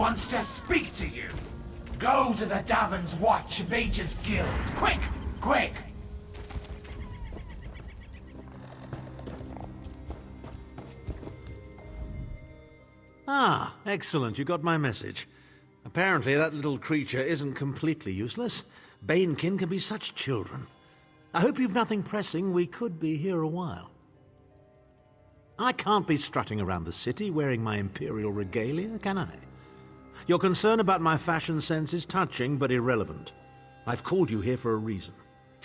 wants to speak to you. Go to the Davon's Watch Mages Guild. Quick! Quick! Ah, excellent. You got my message. Apparently that little creature isn't completely useless. Banekin can be such children. I hope you've nothing pressing. We could be here a while. I can't be strutting around the city wearing my imperial regalia, can I? Your concern about my fashion sense is touching but irrelevant. I've called you here for a reason.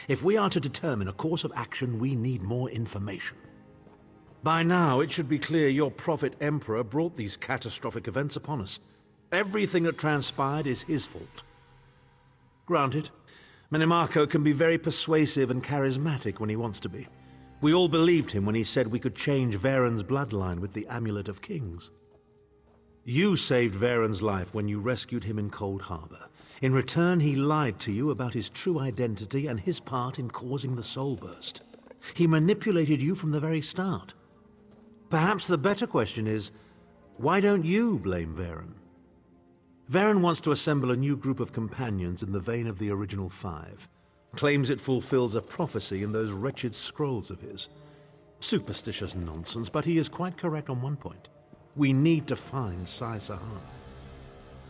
If we are to determine a course of action, we need more information. By now, it should be clear your prophet Emperor brought these catastrophic events upon us. Everything that transpired is his fault. Granted, Minimarco can be very persuasive and charismatic when he wants to be. We all believed him when he said we could change Varen's bloodline with the Amulet of Kings. You saved Varen's life when you rescued him in Cold Harbor. In return, he lied to you about his true identity and his part in causing the Soul Burst. He manipulated you from the very start. Perhaps the better question is, why don't you blame Varen? Varen wants to assemble a new group of companions in the vein of the original five. Claims it fulfills a prophecy in those wretched scrolls of his. Superstitious nonsense, but he is quite correct on one point. We need to find Sai Sahan.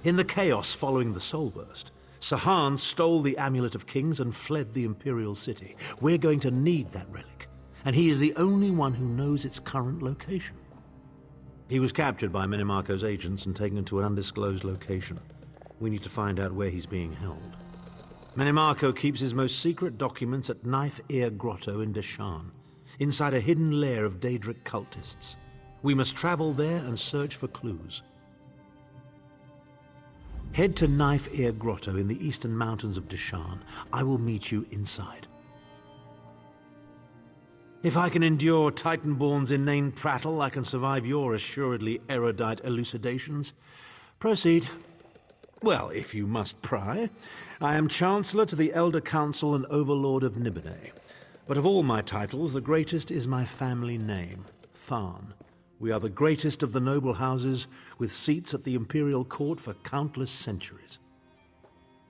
In the chaos following the Soul Burst, Sahan stole the Amulet of Kings and fled the Imperial City. We're going to need that relic, and he is the only one who knows its current location. He was captured by Minimarco's agents and taken to an undisclosed location. We need to find out where he's being held. Minimarco keeps his most secret documents at Knife Ear Grotto in Deshan, inside a hidden lair of Daedric cultists. We must travel there and search for clues. Head to Knife Ear Grotto in the eastern mountains of Deshan. I will meet you inside. If I can endure Titanborn's inane prattle, I can survive your assuredly erudite elucidations. Proceed. Well, if you must pry. I am Chancellor to the Elder Council and Overlord of Nibene. But of all my titles, the greatest is my family name, Tharn. We are the greatest of the noble houses, with seats at the Imperial Court for countless centuries.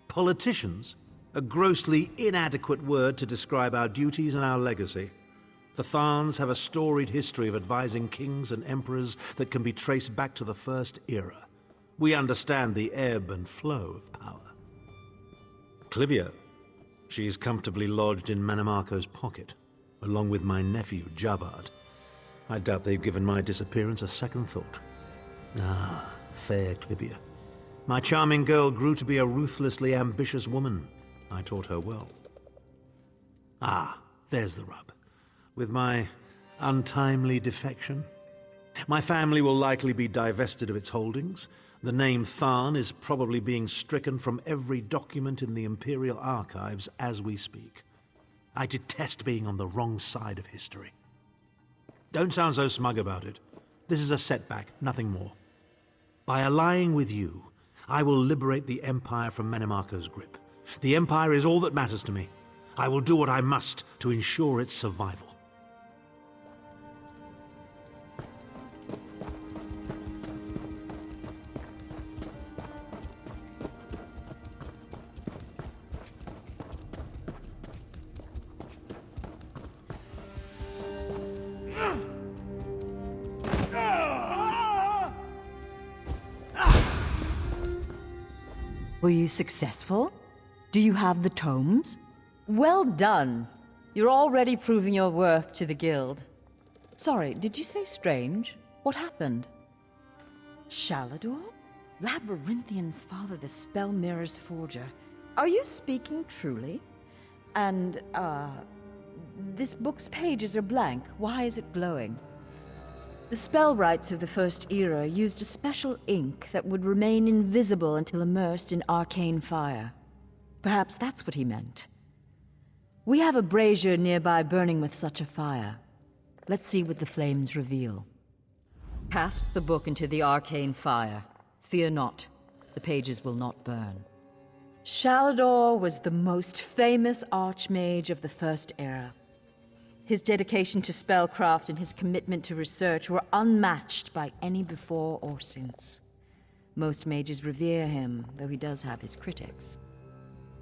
Politicians? A grossly inadequate word to describe our duties and our legacy. The Tharns have a storied history of advising kings and emperors that can be traced back to the First Era. We understand the ebb and flow of power. Clivia. She is comfortably lodged in Minimarco's pocket, along with my nephew, Jabard. I doubt they've given my disappearance a second thought. Ah, fair Clivia. My charming girl grew to be a ruthlessly ambitious woman. I taught her well. Ah, there's the rub. With my untimely defection, my family will likely be divested of its holdings. The name Tharn is probably being stricken from every document in the Imperial archives as we speak. I detest being on the wrong side of history. Don't sound so smug about it. This is a setback, nothing more. By allying with you, I will liberate the Empire from Minimarco's grip. The Empire is all that matters to me. I will do what I must to ensure its survival. Were you successful? Do you have the tomes? Well done. You're already proving your worth to the guild. Sorry, did you say strange? What happened? Shalador? Labyrinthian's father, the Spell Mirror's forger. Are you speaking truly? And, this book's pages are blank. Why is it glowing? The spellwrights of the First Era used a special ink that would remain invisible until immersed in arcane fire. Perhaps that's what he meant. We have a brazier nearby burning with such a fire. Let's see what the flames reveal. Cast the book into the arcane fire. Fear not, the pages will not burn. Shalador was the most famous archmage of the First Era. His dedication to spellcraft and his commitment to research were unmatched by any before or since. Most mages revere him, though he does have his critics.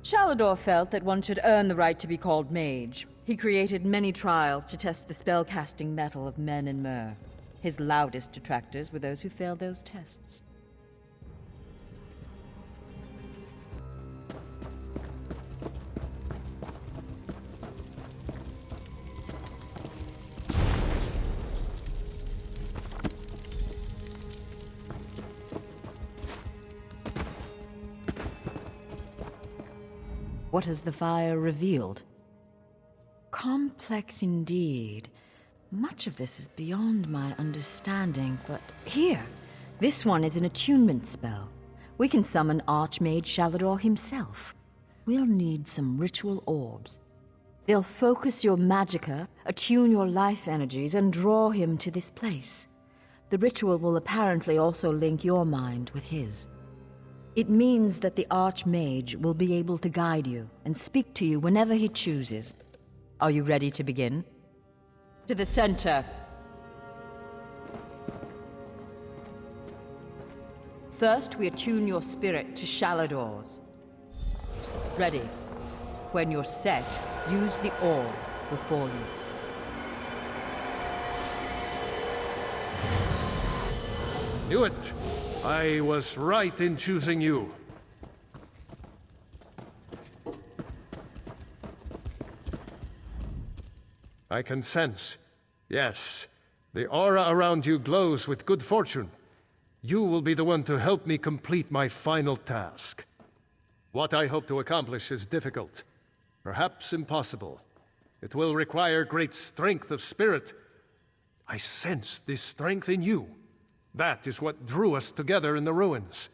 Shalador felt that one should earn the right to be called mage. He created many trials to test the spellcasting mettle of men in Myr. His loudest detractors were those who failed those tests. What has the fire revealed? Complex indeed. Much of this is beyond my understanding, but here, this one is an attunement spell. We can summon Archmage Shalador himself. We'll need some ritual orbs. They'll focus your magicka, attune your life energies, and draw him to this place. The ritual will apparently also link your mind with his. It means that the Archmage will be able to guide you and speak to you whenever he chooses. Are you ready to begin? To the center. First, we attune your spirit to Shalador's. Ready. When you're set, use the orb before you. Knew it! I was right in choosing you. I can sense. Yes, the aura around you glows with good fortune. You will be the one to help me complete my final task. What I hope to accomplish is difficult, perhaps impossible. It will require great strength of spirit. I sense this strength in you. That is what drew us together in the ruins.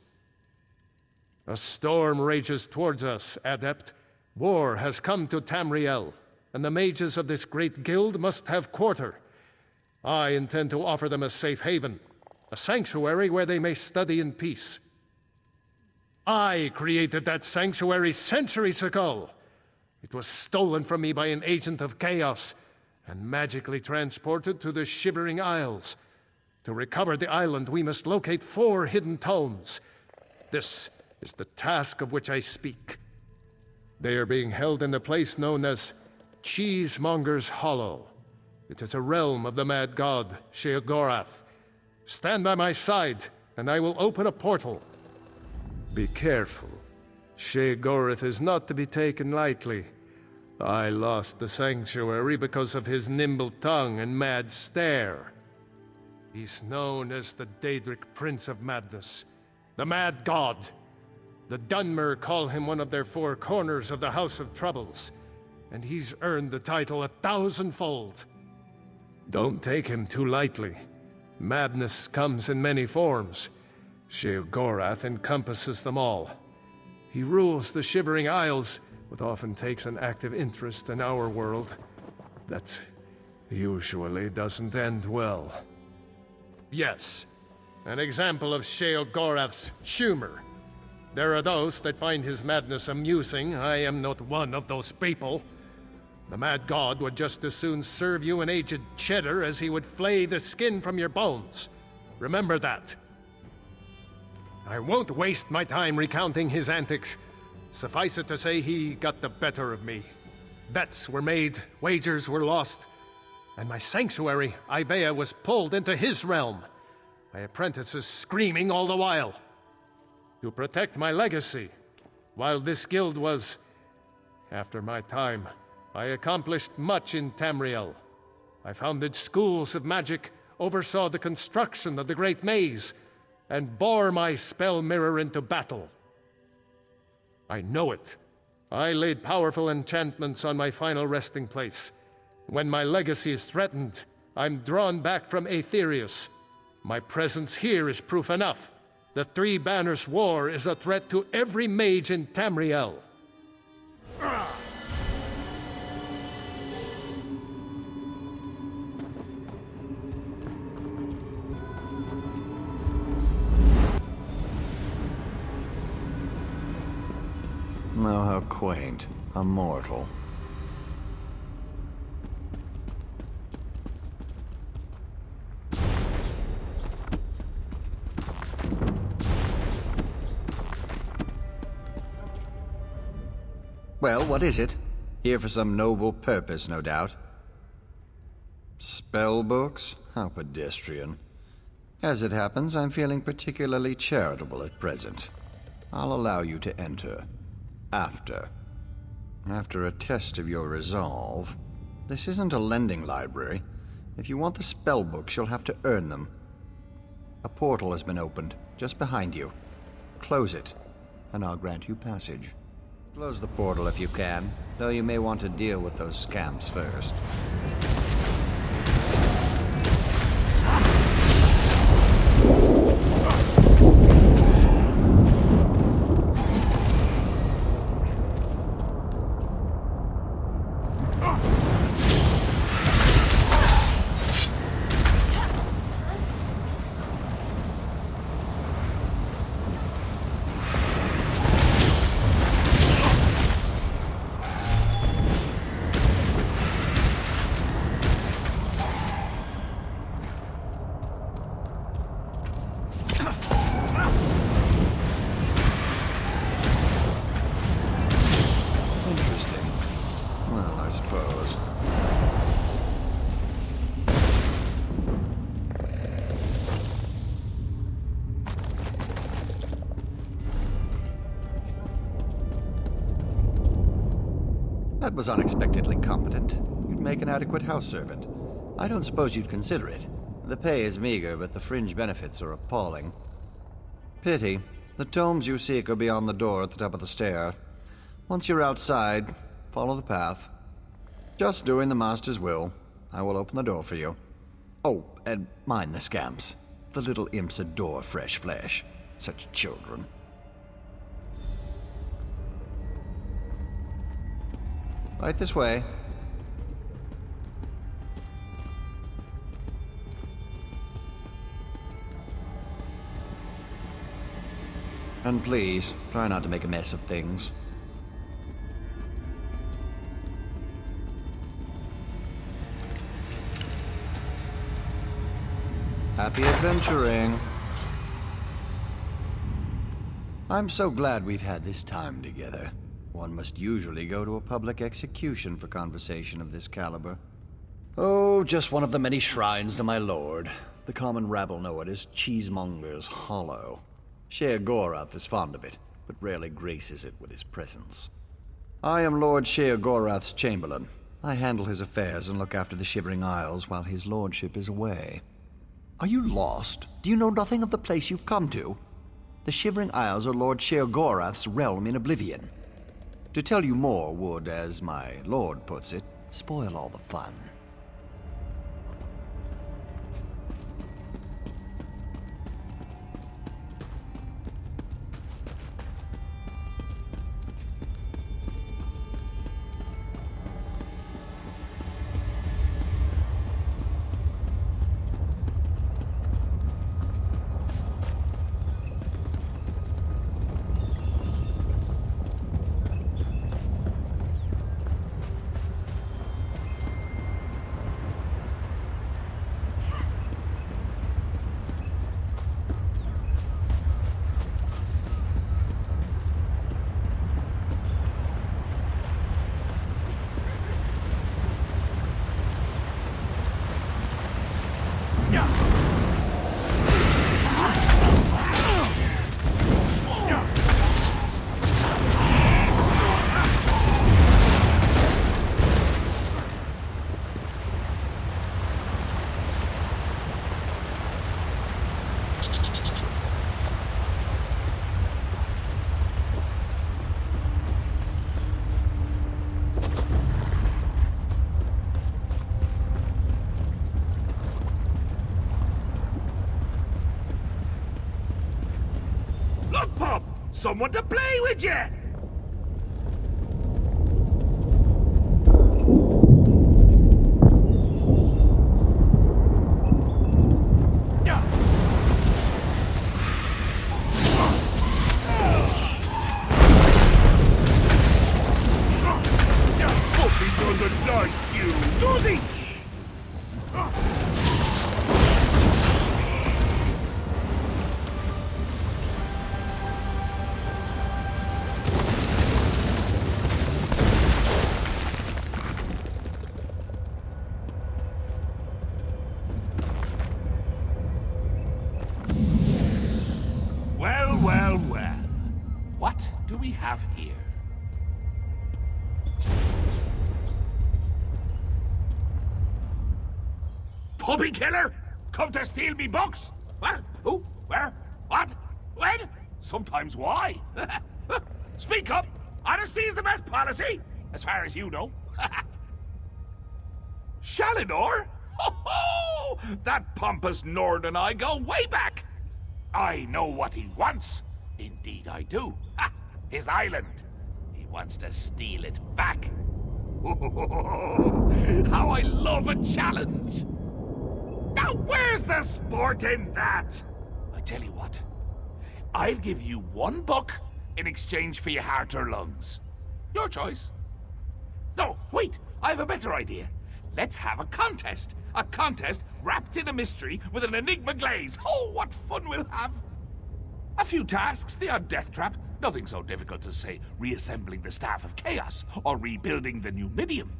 A storm rages towards us, Adept. War has come to Tamriel, and the mages of this great guild must have quarter. I intend to offer them a safe haven, a sanctuary where they may study in peace. I created that sanctuary centuries ago. It was stolen from me by an agent of chaos and magically transported to the Shivering Isles. To recover the island, we must locate 4 hidden tomes. This is the task of which I speak. They are being held in the place known as Cheesemonger's Hollow. It is a realm of the mad god, Sheogorath. Stand by my side, and I will open a portal. Be careful. Sheogorath is not to be taken lightly. I lost the sanctuary because of his nimble tongue and mad stare. He's known as the Daedric Prince of Madness, the Mad God. The Dunmer call him one of their 4 corners of the House of Troubles, and he's earned the title 1,000-fold. Don't take him too lightly. Madness comes in many forms. Sheogorath encompasses them all. He rules the Shivering Isles, but often takes an active interest in our world. That usually doesn't end well. Yes, an example of Sheogorath's humor. There are those that find his madness amusing. I am not one of those people. The Mad God would just as soon serve you an aged cheddar as he would flay the skin from your bones. Remember that. I won't waste my time recounting his antics. Suffice it to say, he got the better of me. Bets were made, wagers were lost, and my sanctuary, Ivea, was pulled into his realm. My apprentices screaming all the while. To protect my legacy, while this guild was, after my time, I accomplished much in Tamriel. I founded schools of magic, oversaw the construction of the Great Maze, and bore my spell mirror into battle. I know it. I laid powerful enchantments on my final resting place. When my legacy is threatened, I'm drawn back from Aetherius. My presence here is proof enough. The Three Banners War is a threat to every mage in Tamriel. Oh, how quaint. A mortal. Well, what is it? Here for some noble purpose, no doubt. Spell books? How pedestrian. As it happens, I'm feeling particularly charitable at present. I'll allow you to enter. After a test of your resolve. This isn't a lending library. If you want the spell books, you'll have to earn them. A portal has been opened, just behind you. Close it, and I'll grant you passage. Close the portal if you can, though you may want to deal with those scamps first. That was unexpectedly competent. You'd make an adequate house servant. I don't suppose you'd consider it. The pay is meager, but the fringe benefits are appalling. Pity. The tomes you seek are beyond the door at the top of the stair. Once you're outside, follow the path. Just doing the Master's will. I will open the door for you. Oh, and mind the scamps. The little imps adore fresh flesh. Such children. Right this way. And please, try not to make a mess of things. Happy adventuring. I'm so glad we've had this time together. One must usually go to a public execution for conversation of this caliber. Oh, just one of the many shrines to my lord. The common rabble know it as Cheesemonger's Hollow. Sheogorath is fond of it, but rarely graces it with his presence. I am Lord Sheogorath's chamberlain. I handle his affairs and look after the Shivering Isles while his lordship is away. Are you lost? Do you know nothing of the place you've come to? The Shivering Isles are Lord Sheogorath's realm in oblivion. To tell you more would, as my lord puts it, spoil all the fun. Look, Pop! Someone to play with you! Hope he doesn't like you! Susie! have here. Puppy killer? Come to steal me books? Well, who? Where? What? When? Sometimes why? Speak up! Honesty is the best policy, as far as you know. Shalidor? Ho-ho! That pompous Nord and I go way back. I know what he wants. Indeed I do. Ha! His island. He wants to steal it back. How I love a challenge. Now where's the sport in that? I tell you what. I'll give you one book in exchange for your heart or lungs. Your choice. No, wait. I have a better idea. Let's have a contest. A contest wrapped in a mystery with an enigma glaze. Oh, what fun we'll have. A few tasks, the odd death trap. Nothing so difficult as, say, reassembling the Staff of Chaos or rebuilding the Numidium.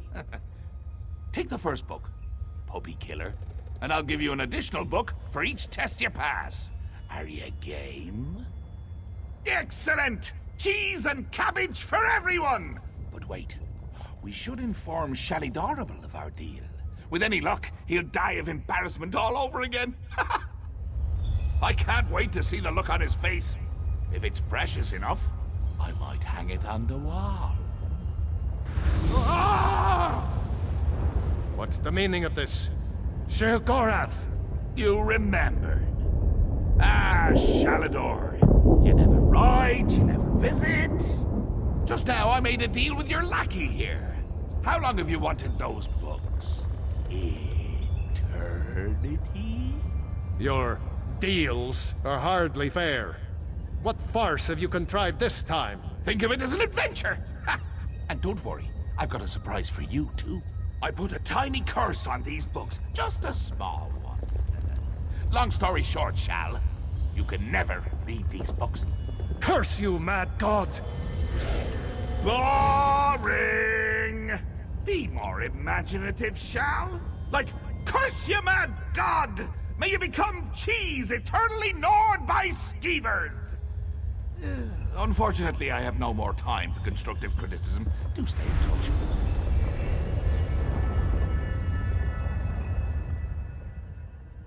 Take the first book, Puppy Killer, and I'll give you an additional book for each test you pass. Are you game? Excellent! Cheese and cabbage for everyone! But wait, we should inform Shalidorable of our deal. With any luck, he'll die of embarrassment all over again. I can't wait to see the look on his face. If it's precious enough, I might hang it on the wall. Ah! What's the meaning of this? Shir Gorath! You remembered. Ah, Shalidor. You never ride, you never visit. Just now I made a deal with your lackey here. How long have you wanted those books? Eternity? Your deals are hardly fair. What farce have you contrived this time? Think of it as an adventure! Ha! And don't worry, I've got a surprise for you, too. I put a tiny curse on these books, just a small one. Long story short, Shal, you can never read these books. Curse you, mad god! Boring! Be more imaginative, Shal. Like, curse you, mad god! May you become cheese eternally gnawed by skeevers! Unfortunately, I have no more time for constructive criticism. Do stay in touch.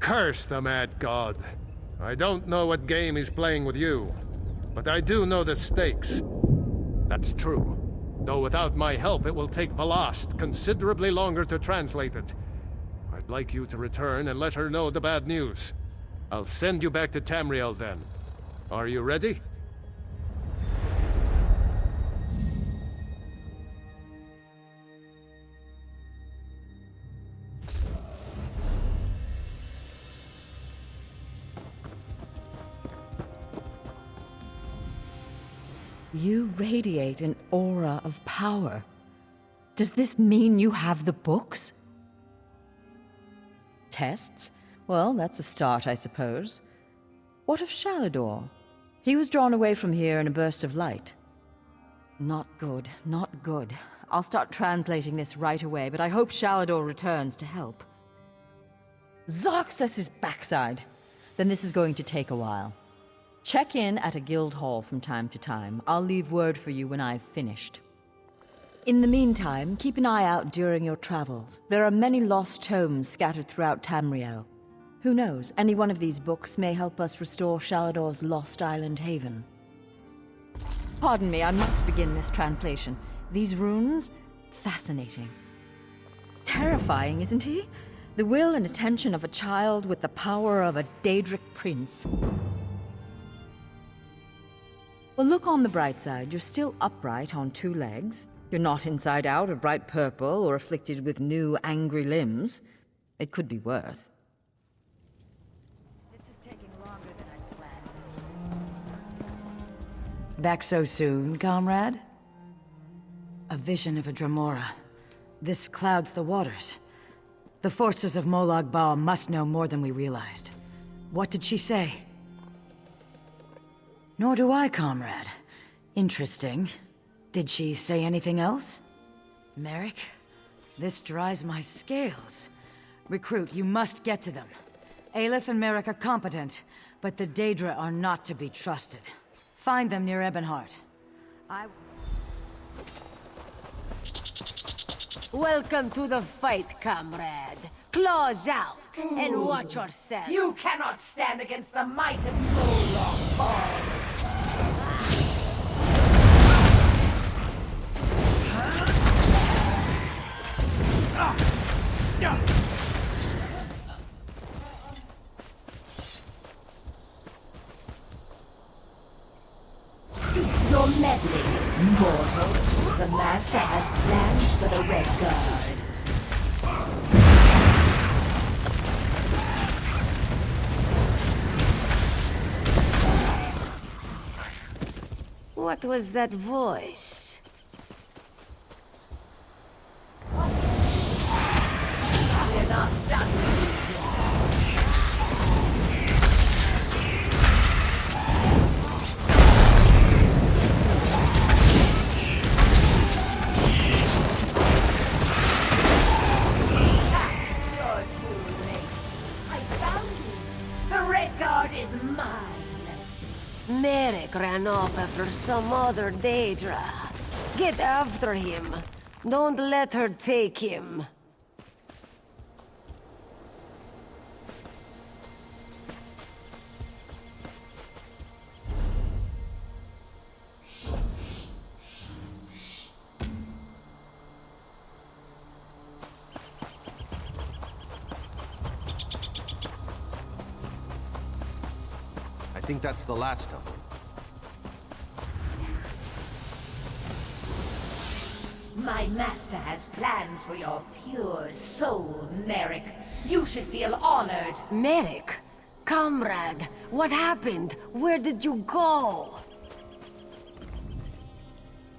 Curse the mad god. I don't know what game he's playing with you, but I do know the stakes. That's true. Though without my help, it will take Velast considerably longer to translate it. I'd like you to return and let her know the bad news. I'll send you back to Tamriel then. Are you ready? You radiate an aura of power. Does this mean you have the books? Tests? Well, that's a start, I suppose. What of Shalidor? He was drawn away from here in a burst of light. Not good, not good. I'll start translating this right away, but I hope Shalidor returns to help. Zarxus' backside! Then this is going to take a while. Check in at a guild hall from time to time. I'll leave word for you when I've finished. In the meantime, keep an eye out during your travels. There are many lost tomes scattered throughout Tamriel. Who knows, any one of these books may help us restore Shalidor's lost island haven. Pardon me, I must begin this translation. These runes? Fascinating. Terrifying, isn't he? The will and attention of a child with the power of a Daedric prince. Well, look on the bright side. You're still upright on two legs. You're not inside out or bright purple or afflicted with new angry limbs. It could be worse. This is taking longer than I planned. Back so soon, comrade? A vision of a Dremora. This clouds the waters. The forces of Molag Bal must know more than we realized. What did she say? Nor do I, comrade. Interesting. Did she say anything else? Merrick, this dries my scales. Recruit, you must get to them. Aleph and Merrick are competent, but the Daedra are not to be trusted. Find them near Ebonheart. Welcome to the fight, comrade. Claws out and watch yourself. You cannot stand against the might of Moloch. Cease your meddling, mortal. The Master has plans for the Red Guard. What was that voice? We're not done with you yet. You're too late. I found you. The Red Guard is mine. Merrick ran off after some other Daedra. Get after him. Don't let her take him. I think that's the last of them. My master has plans for your pure soul, Merrick. You should feel honored. Merrick? Comrade, what happened? Where did you go?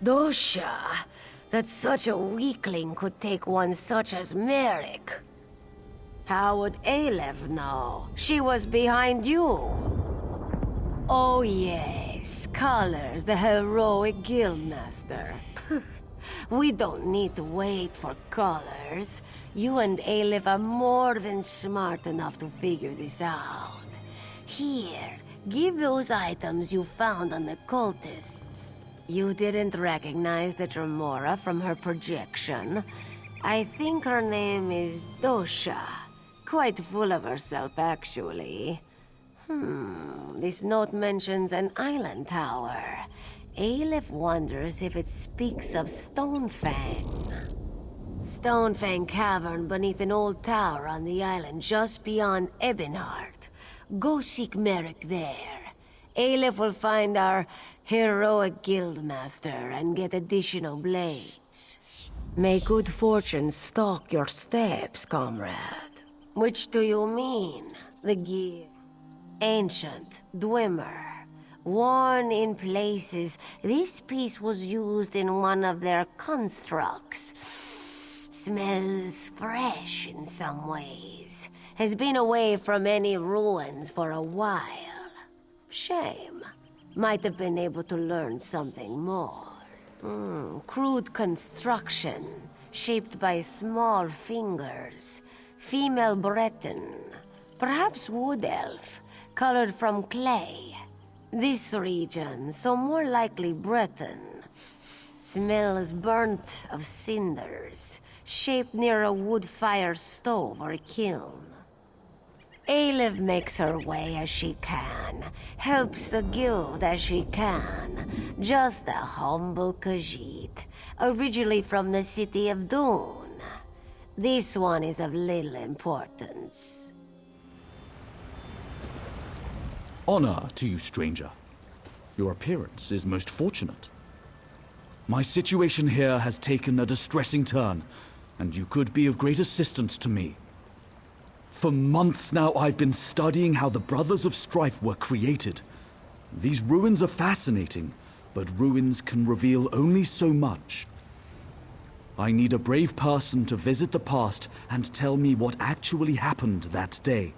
Dosha, that such a weakling could take one such as Merrick. How would Aleph know? She was behind you. Oh yes, Colors, the heroic guildmaster. We don't need to wait for Colors. You and Aleph are more than smart enough to figure this out. Here, give those items you found on the cultists. You didn't recognize the Dremora from her projection. I think her name is Dosha. Quite full of herself, actually. This note mentions an island tower. Aleph wonders if it speaks of Stonefang. Stonefang Cavern beneath an old tower on the island just beyond Ebonheart. Go seek Merrick there. Aleph will find our heroic guildmaster and get additional blades. May good fortune stalk your steps, comrade. Which do you mean? The gear. Ancient, Dwemer. Worn in places, this piece was used in one of their constructs. Smells fresh in some ways. Has been away from any ruins for a while. Shame. Might have been able to learn something more. Crude construction, shaped by small fingers. Female Breton. Perhaps wood elf, colored from clay. This region, so more likely Breton. Smells burnt of cinders, shaped near a wood fire stove or kiln. Aleph makes her way as she can, helps the guild as she can. Just a humble Khajiit, originally from the city of Dune. This one is of little importance. Honor to you, stranger. Your appearance is most fortunate. My situation here has taken a distressing turn, and you could be of great assistance to me. For months now, I've been studying how the Brothers of Strife were created. These ruins are fascinating, but ruins can reveal only so much. I need a brave person to visit the past and tell me what actually happened that day.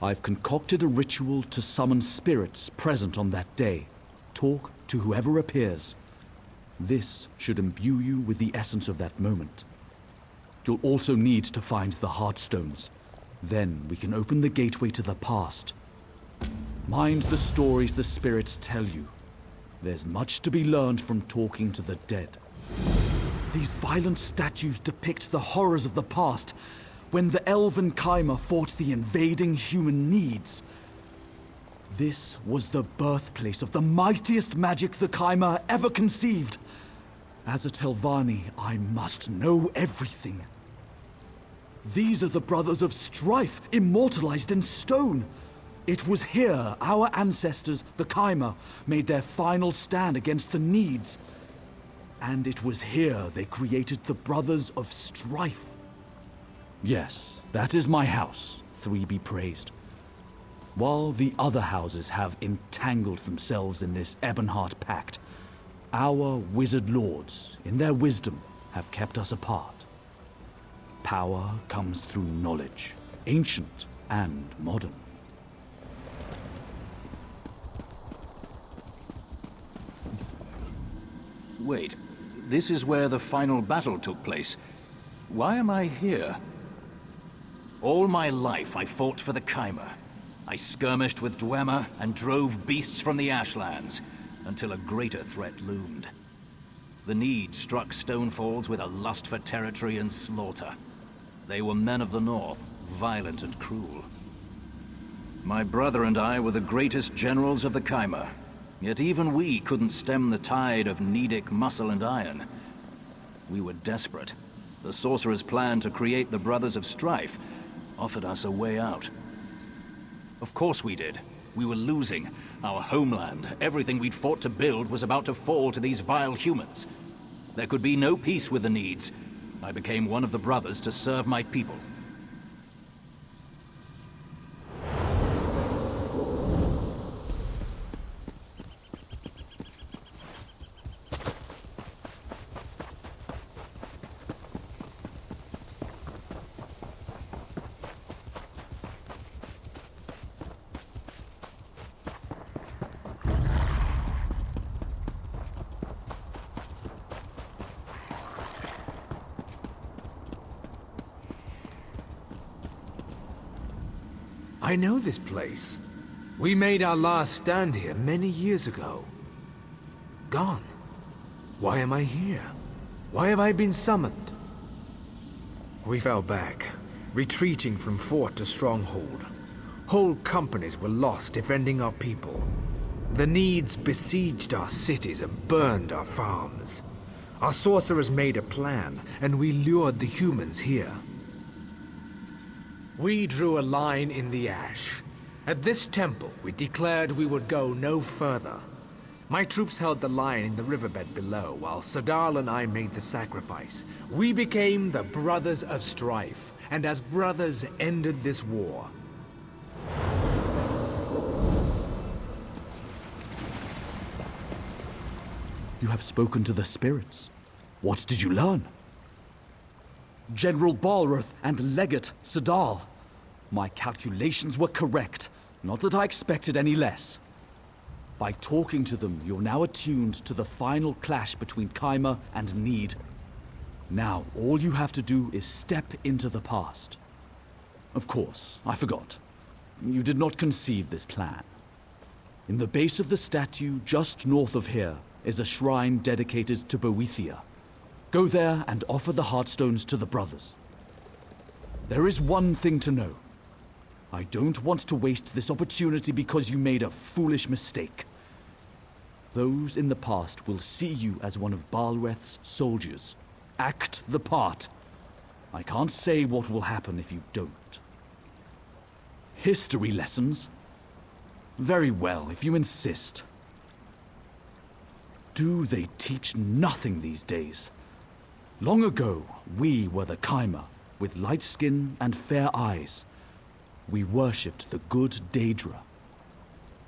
I've concocted a ritual to summon spirits present on that day. Talk to whoever appears. This should imbue you with the essence of that moment. You'll also need to find the Heartstones. Then we can open the gateway to the past. Mind the stories the spirits tell you. There's much to be learned from talking to the dead. These violent statues depict the horrors of the past, when the elven Kaimer fought the invading human needs. This was the birthplace of the mightiest magic the Kaimer ever conceived. As a Telvanni, I must know everything. These are the Brothers of Strife, immortalized in stone. It was here our ancestors, the Kaimer, made their final stand against the Needs. And it was here they created the Brothers of Strife. Yes, that is my house, Three be praised. While the other houses have entangled themselves in this Ebonheart Pact, our wizard lords, in their wisdom, have kept us apart. Power comes through knowledge, ancient and modern. Wait, this is where the final battle took place. Why am I here? All my life I fought for the Kaimer. I skirmished with Dwemer and drove beasts from the Ashlands, until a greater threat loomed. The Need struck Stonefalls with a lust for territory and slaughter. They were men of the North, violent and cruel. My brother and I were the greatest generals of the Kaimer, yet even we couldn't stem the tide of Needic muscle and iron. We were desperate. The Sorcerer's plan to create the Brothers of Strife offered us a way out. Of course we did. We were losing. Our homeland, everything we'd fought to build, was about to fall to these vile humans. There could be no peace with the Needs. I became one of the brothers to serve my people. I know this place. We made our last stand here many years ago. Gone. Why am I here? Why have I been summoned? We fell back, retreating from fort to stronghold. Whole companies were lost defending our people. The Needs besieged our cities and burned our farms. Our sorcerers made a plan, and we lured the humans here. We drew a line in the ash. At this temple, we declared we would go no further. My troops held the line in the riverbed below, while Sadal and I made the sacrifice. We became the Brothers of Strife, and as brothers ended this war. You have spoken to the spirits. What did you learn? General Balroth and Legate Sadal. My calculations were correct. Not that I expected any less. By talking to them, you're now attuned to the final clash between Kaimer and Need. Now, all you have to do is step into the past. Of course, I forgot. You did not conceive this plan. In the base of the statue, just north of here, is a shrine dedicated to Boethia. Go there and offer the Heartstones to the brothers. There is one thing to know. I don't want to waste this opportunity because you made a foolish mistake. Those in the past will see you as one of Balreth's soldiers. Act the part. I can't say what will happen if you don't. History lessons? Very well, if you insist. Do they teach nothing these days? Long ago, we were the Kaimer, with light skin and fair eyes. We worshipped the good Daedra.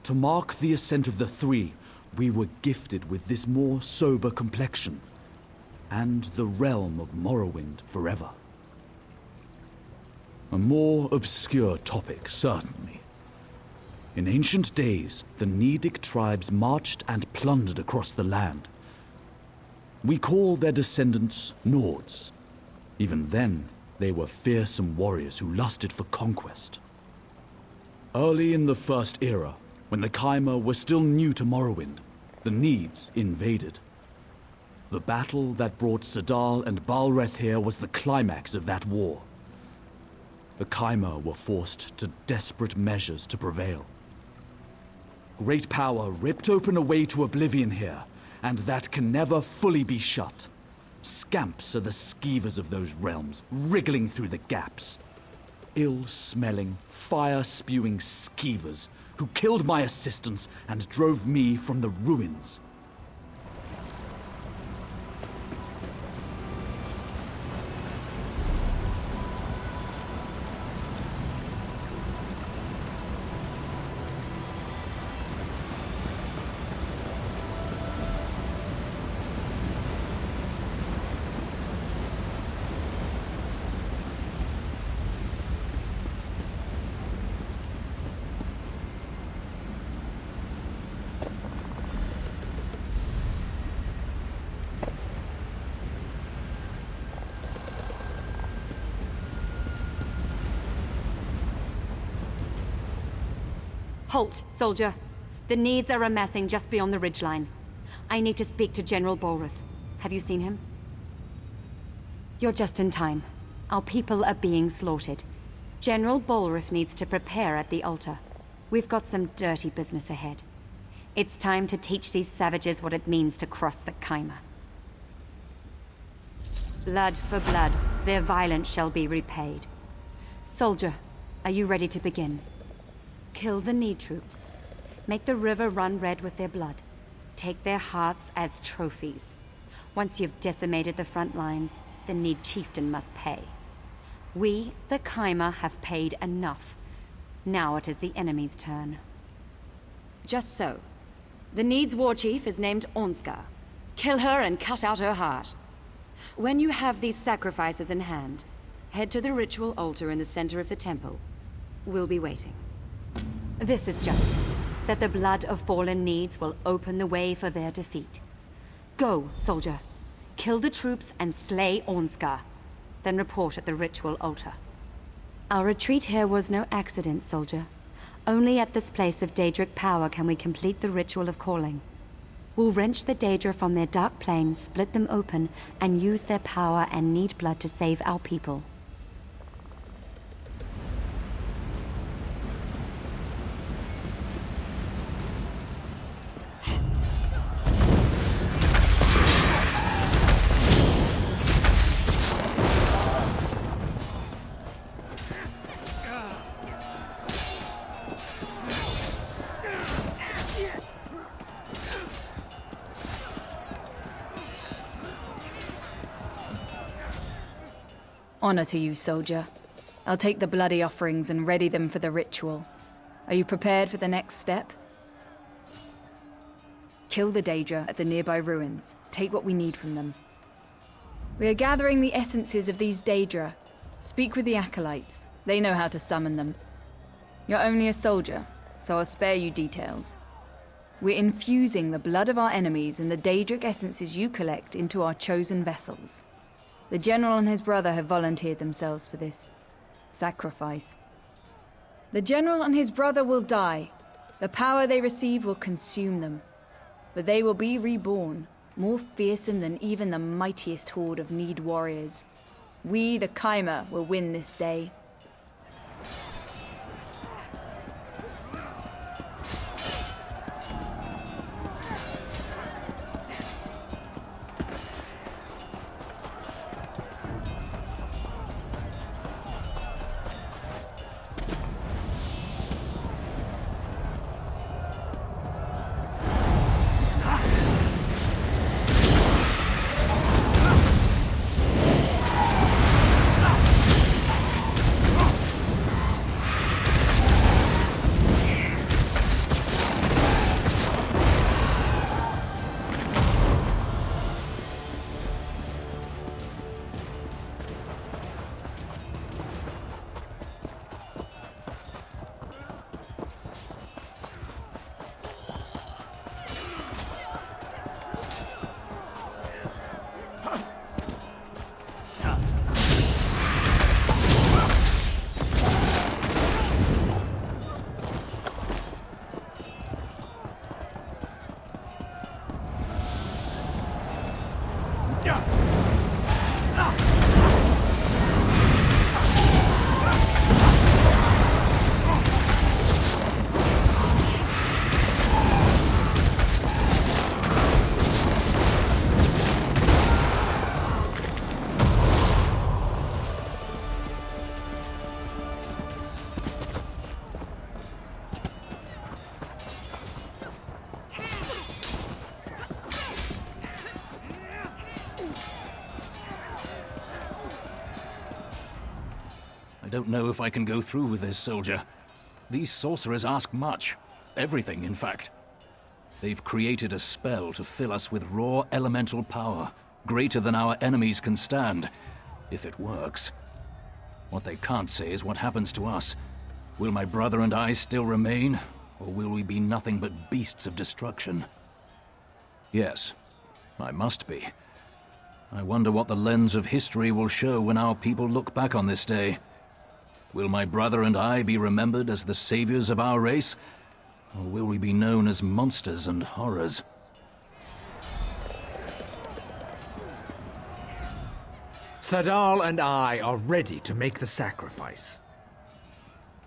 To mark the ascent of the Three, we were gifted with this more sober complexion, and the realm of Morrowind forever. A more obscure topic, certainly. In ancient days, the Needic tribes marched and plundered across the land. We call their descendants Nords. Even then, they were fearsome warriors who lusted for conquest. Early in the First Era, when the Kaimer were still new to Morrowind, the Needs invaded. The battle that brought Sadal and Balreth here was the climax of that war. The Chimera were forced to desperate measures to prevail. Great power ripped open a way to oblivion here, and that can never fully be shut. Scamps are the skeevers of those realms, wriggling through the gaps. Ill-smelling, fire-spewing skeevers who killed my assistants and drove me from the ruins. Halt, soldier. The Needs are amassing just beyond the ridgeline. I need to speak to General Balreth. Have you seen him? You're just in time. Our people are being slaughtered. General Balreth needs to prepare at the altar. We've got some dirty business ahead. It's time to teach these savages what it means to cross the Chimera. Blood for blood, their violence shall be repaid. Soldier, are you ready to begin? Kill the Need troops. Make the river run red with their blood. Take their hearts as trophies. Once you've decimated the front lines, the Need chieftain must pay. We, the Chimera, have paid enough. Now it is the enemy's turn. Just so. The Need's war chief is named Ornskar. Kill her and cut out her heart. When you have these sacrifices in hand, head to the ritual altar in the center of the temple. We'll be waiting. This is justice, that the blood of fallen Needs will open the way for their defeat. Go, soldier. Kill the troops and slay Ornskar. Then report at the ritual altar. Our retreat here was no accident, soldier. Only at this place of Daedric power can we complete the ritual of calling. We'll wrench the Daedra from their dark plane, split them open, and use their power and Need blood to save our people. Honor to you, soldier. I'll take the bloody offerings and ready them for the ritual. Are you prepared for the next step? Kill the Daedra at the nearby ruins. Take what we need from them. We are gathering the essences of these Daedra. Speak with the acolytes. They know how to summon them. You're only a soldier, so I'll spare you details. We're infusing the blood of our enemies and the Daedric essences you collect into our chosen vessels. The General and his brother have volunteered themselves for this sacrifice. The General and his brother will die. The power they receive will consume them. But they will be reborn, more fearsome than even the mightiest horde of Need warriors. We, the Chimera, will win this day. don't know if I can go through with this, soldier. These sorcerers ask much. Everything, in fact. They've created a spell to fill us with raw elemental power, greater than our enemies can stand, if it works. What they can't say is what happens to us. Will my brother and I still remain, or will we be nothing but beasts of destruction? Yes, I must be. I wonder what the lens of history will show when our people look back on this day. Will my brother and I be remembered as the saviors of our race? Or will we be known as monsters and horrors? Sadal and I are ready to make the sacrifice.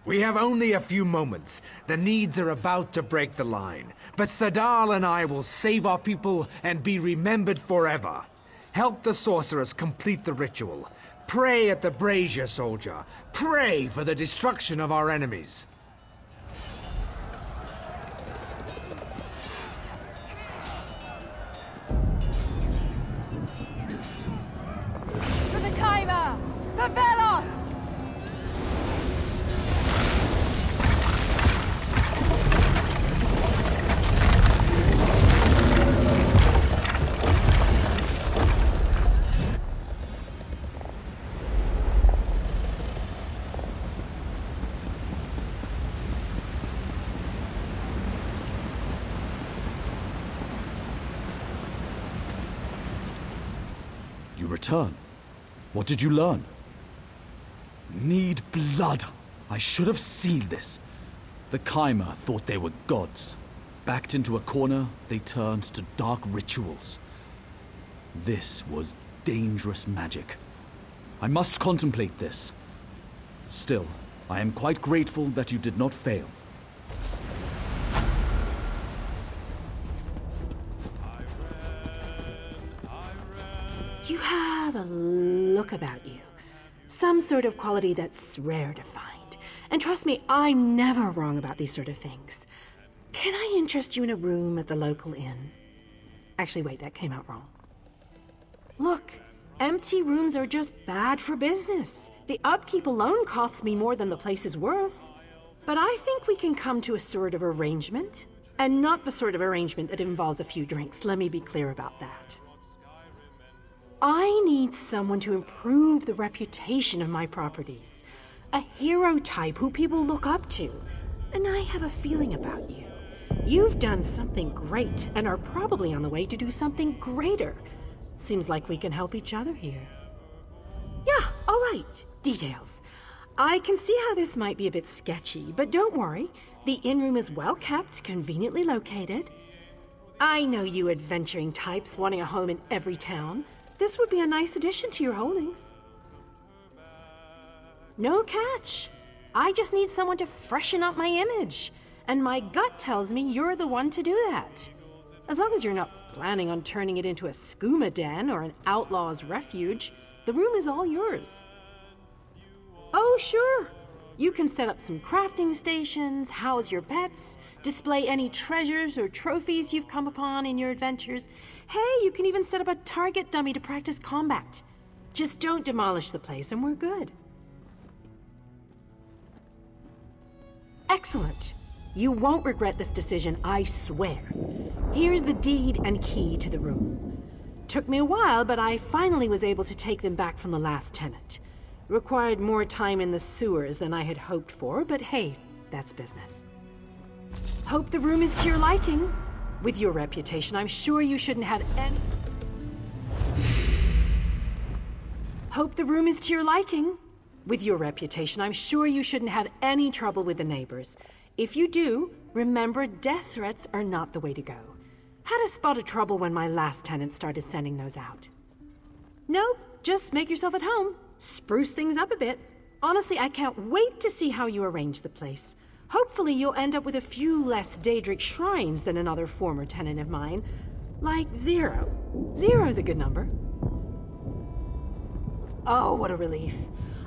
We have only a few moments. The needs are about to break the line. But Sadal and I will save our people and be remembered forever. Help the sorcerers complete the ritual. Pray at the brazier, soldier. Pray for the destruction of our enemies. For the Kaiba! For Belloc! You return. What did you learn? Need blood. I should have seen this. The Chimera thought they were gods. Backed into a corner, they turned to dark rituals. This was dangerous magic. I must contemplate this. Still, I am quite grateful that you did not fail. You have a look about you. Some sort of quality that's rare to find. And trust me, I'm never wrong about these sort of things. Can I interest you in a room at the local inn? Actually, wait, that came out wrong. Look, empty rooms are just bad for business. The upkeep alone costs me more than the place is worth. But I think we can come to a sort of arrangement. And not the sort of arrangement that involves a few drinks. Let me be clear about that. I need someone to improve the reputation of my properties. A hero type who people look up to. And I have a feeling about you. You've done something great and are probably on the way to do something greater. Seems like we can help each other here. Yeah, all right. Details. I can see how this might be a bit sketchy, but don't worry. The inn room is well kept, conveniently located. I know you adventuring types wanting a home in every town. This would be a nice addition to your holdings. No catch. I just need someone to freshen up my image. And my gut tells me you're the one to do that. As long as you're not planning on turning it into a skooma den or an outlaw's refuge, the room is all yours. Oh, sure. You can set up some crafting stations, house your pets, display any treasures or trophies you've come upon in your adventures. Hey, you can even set up a target dummy to practice combat. Just don't demolish the place and we're good. Excellent. You won't regret this decision, I swear. Here's the deed and key to the room. Took me a while, but I finally was able to take them back from the last tenant. Required more time in the sewers than I had hoped for, but hey, that's business. Hope the room is to your liking. With your reputation, I'm sure you shouldn't have any... Hope the room is to your liking. With your reputation, I'm sure you shouldn't have any trouble with the neighbors. If you do, remember death threats are not the way to go. Had a spot of trouble when my last tenant started sending those out. Nope, just make yourself at home. Spruce things up a bit. Honestly, I can't wait to see how you arrange the place. Hopefully you'll end up with a few less Daedric shrines than another former tenant of mine. Like 0. 0's a good number. Oh, what a relief.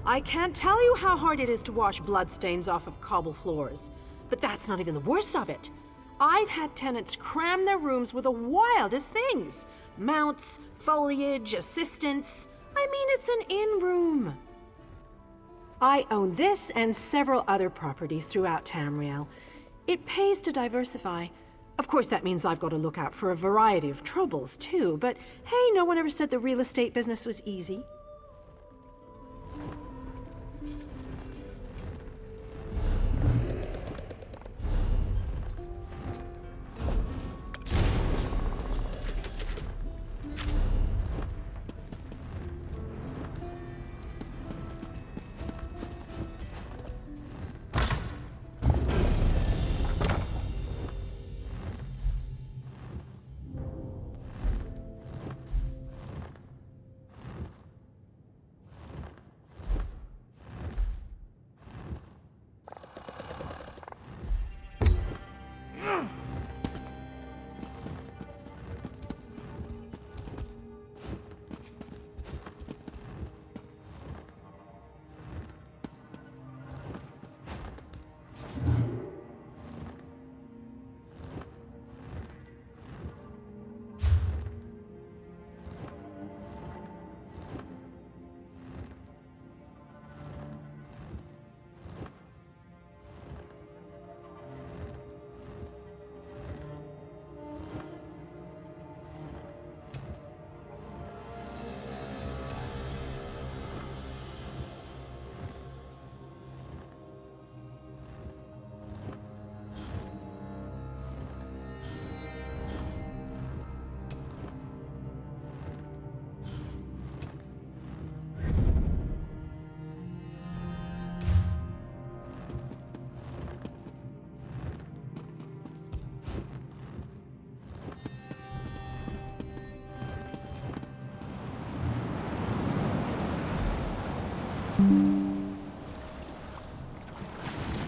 I can't tell you how hard it is to wash bloodstains off of cobble floors. But that's not even the worst of it. I've had tenants cram their rooms with the wildest things. Mounts, foliage, assistants. I mean, it's an inn room. I own this and several other properties throughout Tamriel. It pays to diversify. Of course, that means I've got to look out for a variety of troubles, too, but hey, no one ever said the real estate business was easy.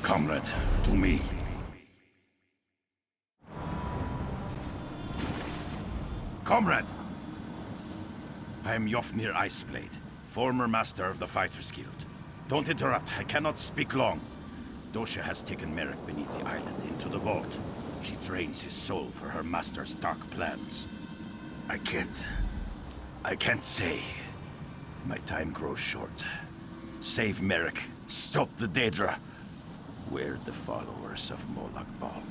Comrade, to me. Comrade! I am Yofnir Iceblade, former master of the Fighters Guild. Don't interrupt, I cannot speak long. Dosha has taken Merrick beneath the island into the vault. She drains his soul for her master's dark plans. I can't say. My time grows short. Save Merrick, stop the Daedra. We're the followers of Molag Bal.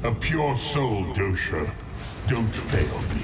A pure soul, Dosha. Don't fail me.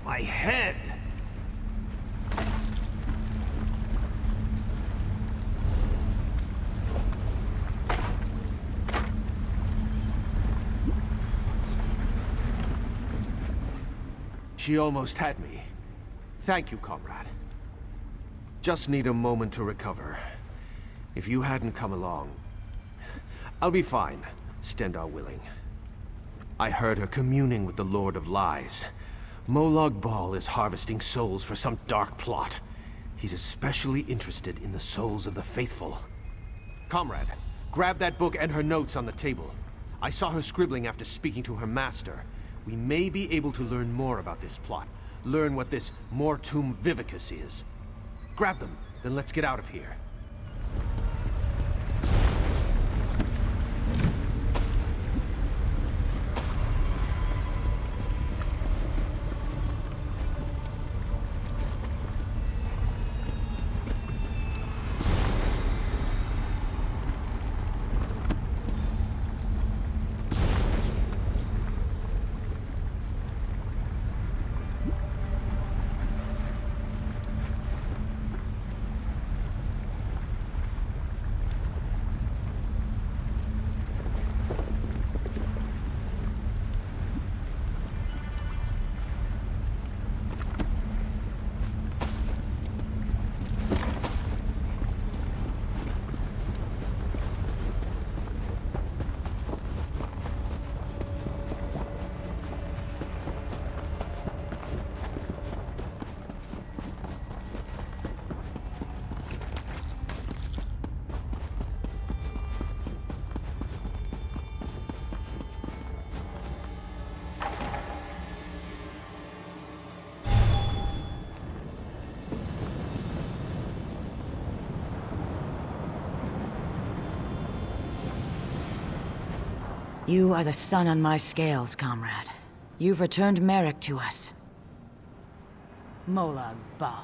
My head! She almost had me. Thank you, comrade. Just need a moment to recover. If you hadn't come along... I'll be fine, Stendar willing. I heard her communing with the Lord of Lies. Molag Bal is harvesting souls for some dark plot. He's especially interested in the souls of the faithful. Comrade, grab that book and her notes on the table. I saw her scribbling after speaking to her master. We may be able to learn more about this plot. Learn what this Mortum Vivicus is. Grab them, then let's get out of here. You are the sun on my scales, comrade. You've returned Merrick to us. Molag Bal.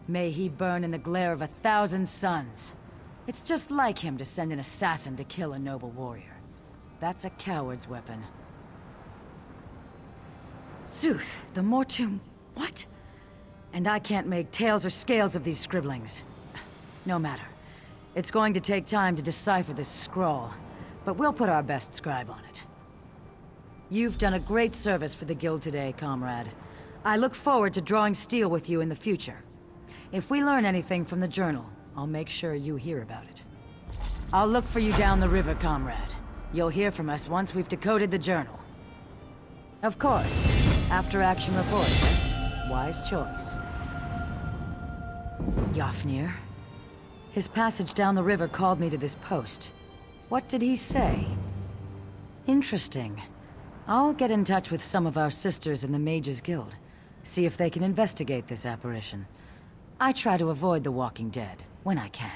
May he burn in the glare of 1,000 suns. It's just like him to send an assassin to kill a noble warrior. That's a coward's weapon. Sooth, the Mortum... what? And I can't make tails or scales of these scribblings. No matter. It's going to take time to decipher this scroll, but we'll put our best scribe on it. You've done a great service for the guild today, comrade. I look forward to drawing steel with you in the future. If we learn anything from the journal, I'll make sure you hear about it. I'll look for you down the river, comrade. You'll hear from us once we've decoded the journal. Of course, after-action report, yes? Wise choice. Yafnir. His passage down the river called me to this post. What did he say? Interesting. I'll get in touch with some of our sisters in the Mages Guild. See if they can investigate this apparition. I try to avoid the Walking Dead, when I can.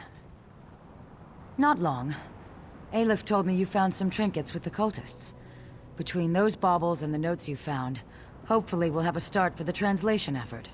Not long. Aleph told me you found some trinkets with the cultists. Between those baubles and the notes you found, hopefully we'll have a start for the translation effort.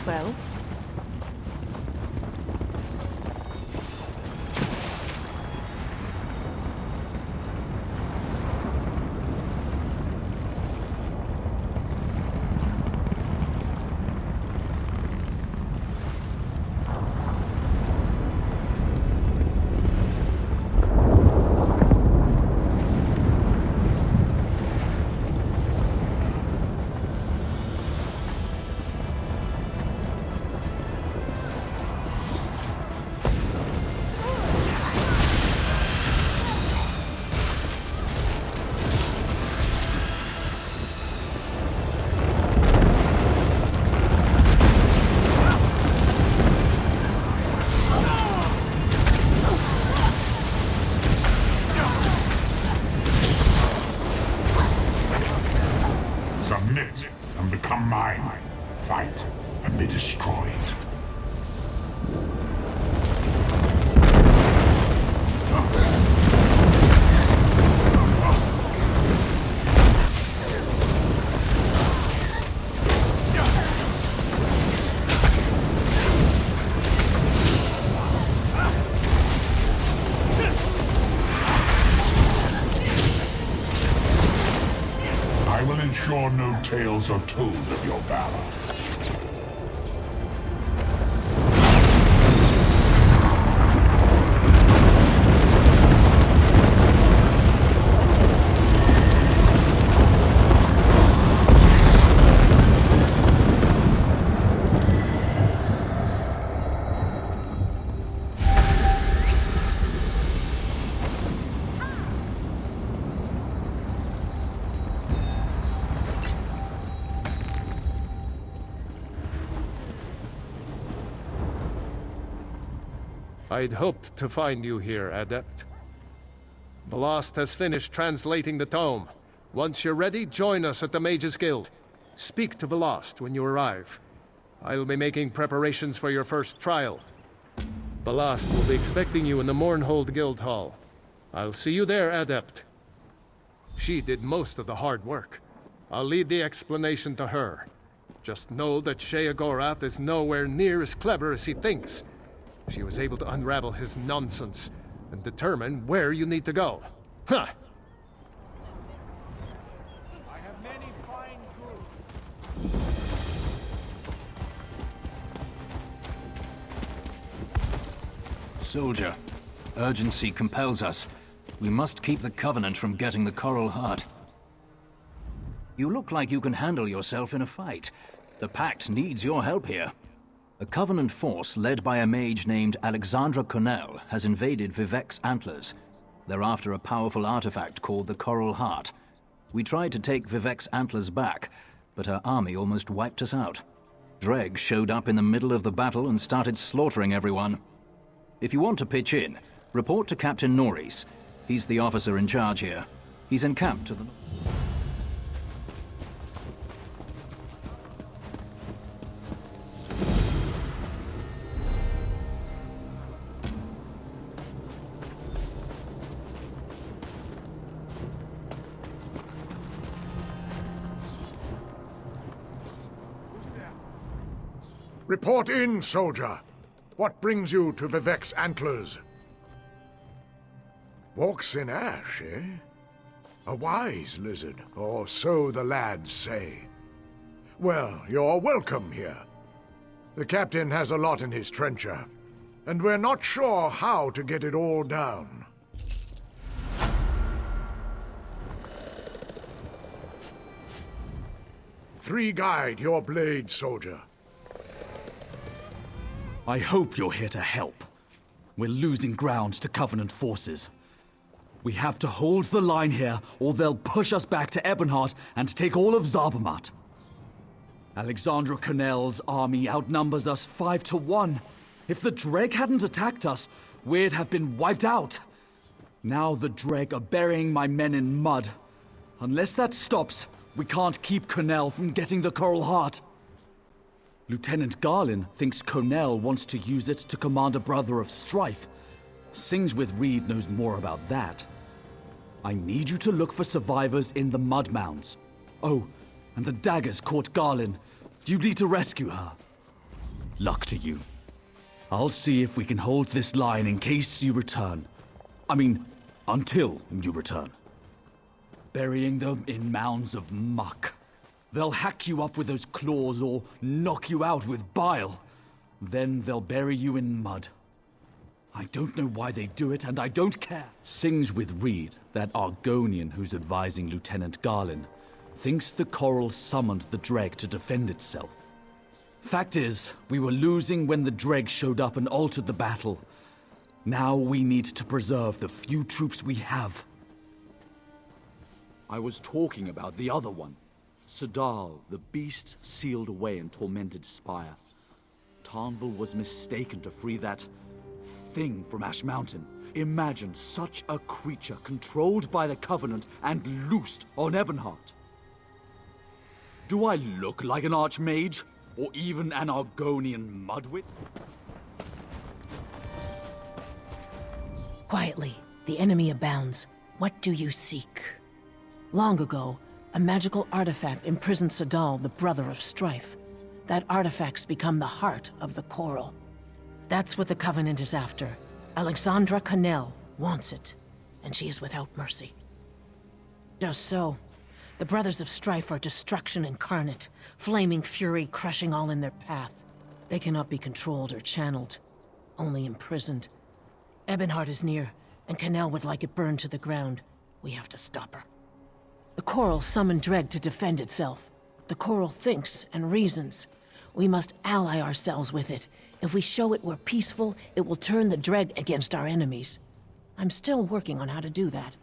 Well? Submit and become mine. Fight and be destroyed. sure no tales are told of your valor. I'd hoped to find you here, Adept. Blast has finished translating the tome. Once you're ready, join us at the Mages Guild. Speak to Velast when you arrive. I'll be making preparations for your first trial. Velast will be expecting you in the Mournhold Guild Hall. I'll see you there, Adept. She did most of the hard work. I'll leave the explanation to her. Just know that Sheogorath is nowhere near as clever as he thinks. She was able to unravel his nonsense and determine where you need to go. Huh! I have many fine goods. Soldier, urgency compels us. We must keep the Covenant from getting the Coral Heart. You look like you can handle yourself in a fight. The Pact needs your help here. A Covenant force led by a mage named Alexandra Cornell has invaded Vivec's Antlers. They're after a powerful artifact called the Coral Heart. We tried to take Vivec's Antlers back, but her army almost wiped us out. Dreg showed up in the middle of the battle and started slaughtering everyone. If you want to pitch in, report to Captain Norris. He's the officer in charge here. He's encamped to the north. Report in, soldier. What brings you to Vivec's Antlers? Walks in ash, eh? A wise lizard, or so the lads say. Well, you're welcome here. The captain has a lot in his trencher, and we're not sure how to get it all down. Three guide your blade, soldier. I hope you're here to help. We're losing ground to Covenant forces. We have to hold the line here, or they'll push us back to Ebonheart and take all of Zarbamat. Alexandra Cornell's army outnumbers us 5-1. If the Dreg hadn't attacked us, we'd have been wiped out. Now the Dreg are burying my men in mud. Unless that stops, we can't keep Cornell from getting the Coral Heart. Lieutenant Garlin thinks Cornell wants to use it to command a brother of strife. Sings with Reed knows more about that. I need you to look for survivors in the mud mounds. Oh, and the daggers caught Garlin. You need to rescue her. Luck to you. I'll see if we can hold this line in case you return. I mean, until you return. Burying them in mounds of muck. They'll hack you up with those claws or knock you out with bile. Then they'll bury you in mud. I don't know why they do it, and I don't care. Sings with Reed, that Argonian who's advising Lieutenant Garlin, thinks the Coral summoned the Dreg to defend itself. Fact is, we were losing when the Dreg showed up and altered the battle. Now we need to preserve the few troops we have. I was talking about the other one. Sadal, the beast sealed away in tormented spire. Tarnval was mistaken to free that thing from Ash Mountain. Imagine such a creature controlled by the Covenant and loosed on Ebonheart. Do I look like an archmage? Or even an Argonian mudwit? Quietly, the enemy abounds. What do you seek? Long ago, a magical artifact imprisoned Sadal, the brother of strife. That artifact's become the heart of the Coral. That's what the Covenant is after. Alexandra Cornell wants it, and she is without mercy. Just so. The Brothers of Strife are destruction incarnate, flaming fury crushing all in their path. They cannot be controlled or channeled, only imprisoned. Ebonheart is near, and Cannell would like it burned to the ground. We have to stop her. The Coral summoned Dreg to defend itself. The Coral thinks and reasons. We must ally ourselves with it. If we show it we're peaceful, it will turn the Dreg against our enemies. I'm still working on how to do that.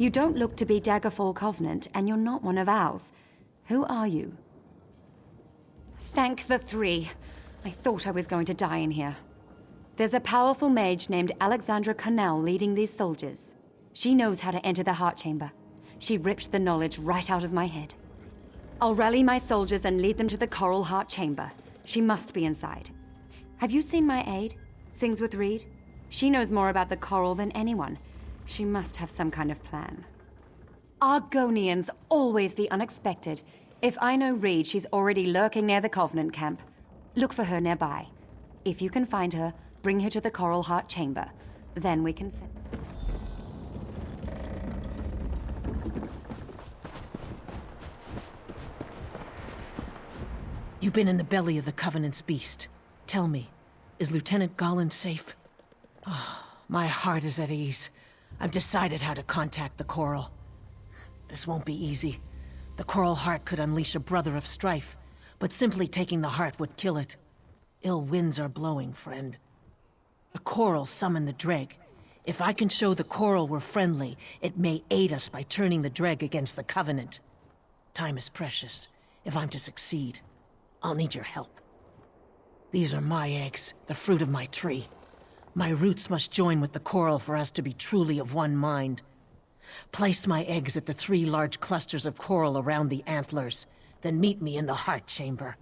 You don't look to be Daggerfall Covenant, and you're not one of ours. Who are you? Thank the three. I thought I was going to die in here. There's a powerful mage named Alexandra Cannell leading these soldiers. She knows how to enter the heart chamber. She ripped the knowledge right out of my head. I'll rally my soldiers and lead them to the Coral Heart Chamber. She must be inside. Have you seen my aide? Sings with Reed? She knows more about the Coral than anyone. She must have some kind of plan. Argonians, always the unexpected. If I know Reed, she's already lurking near the Covenant camp. Look for her nearby. If you can find her, bring her to the Coral Heart Chamber. Then we can You've been in the belly of the Covenant's beast. Tell me, is Lieutenant Golland safe? Oh, my heart is at ease. I've decided how to contact the Coral. This won't be easy. The Coral Heart could unleash a Brother of Strife, but simply taking the heart would kill it. Ill winds are blowing, friend. The Coral summoned the Dreg. If I can show the Coral we're friendly, it may aid us by turning the Dreg against the Covenant. Time is precious. If I'm to succeed, I'll need your help. These are my eggs, the fruit of my tree. My roots must join with the Coral for us to be truly of one mind. Place my eggs at the 3 large clusters of coral around the antlers, then meet me in the heart chamber.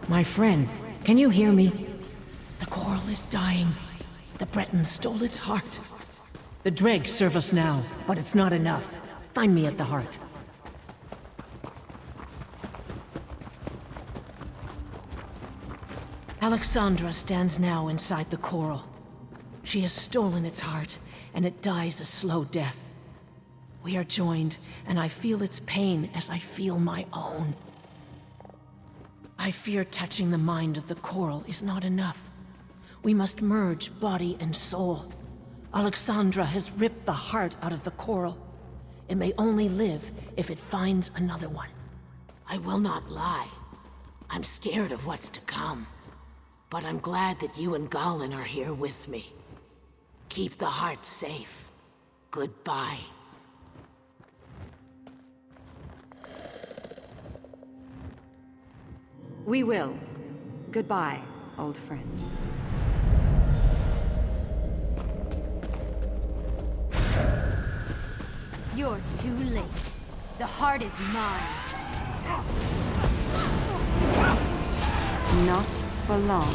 My friend, can you hear me? The Coral is dying. The Bretons stole its heart. The dregs serve us now, but it's not enough. Find me at the heart. Alexandra stands now inside the Coral. She has stolen its heart, and it dies a slow death. We are joined, and I feel its pain as I feel my own. I fear touching the mind of the Coral is not enough. We must merge body and soul. Alexandra has ripped the heart out of the coral. It may only live if it finds another one. I will not lie. I'm scared of what's to come. But I'm glad that you and Galen are here with me. Keep the heart safe. Goodbye. We will. Goodbye, old friend. You're too late. The heart is mine. Not for long.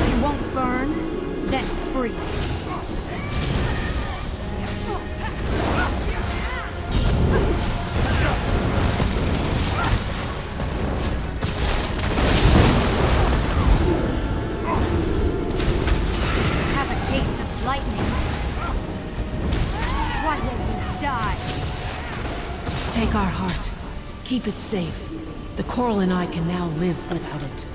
You won't burn? Then freeze. Have a taste of lightning. Why won't you die? Take our heart. Keep it safe. The coral and I can now live without it.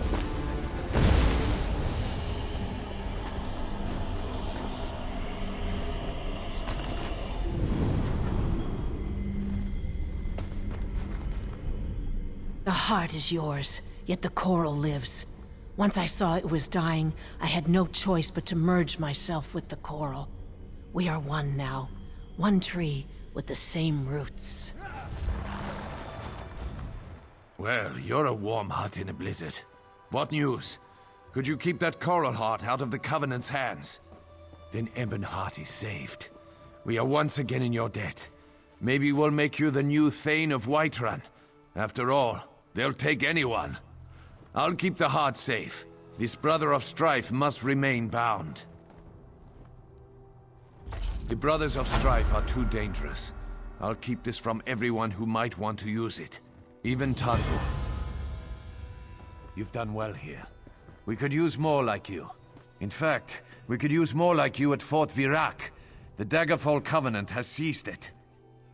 The heart is yours, yet the coral lives. Once I saw it was dying, I had no choice but to merge myself with the coral. We are one now. One tree with the same roots. Well, you're a warm hut in a blizzard. What news? Could you keep that coral heart out of the Covenant's hands? Then Ebonheart is saved. We are once again in your debt. Maybe we'll make you the new Thane of Whiterun. After all, they'll take anyone. I'll keep the heart safe. This brother of strife must remain bound. The brothers of strife are too dangerous. I'll keep this from everyone who might want to use it. Even Tandu. You've done well here. We could use more like you. In fact, we could use more like you at Fort Virac. The Daggerfall Covenant has seized it.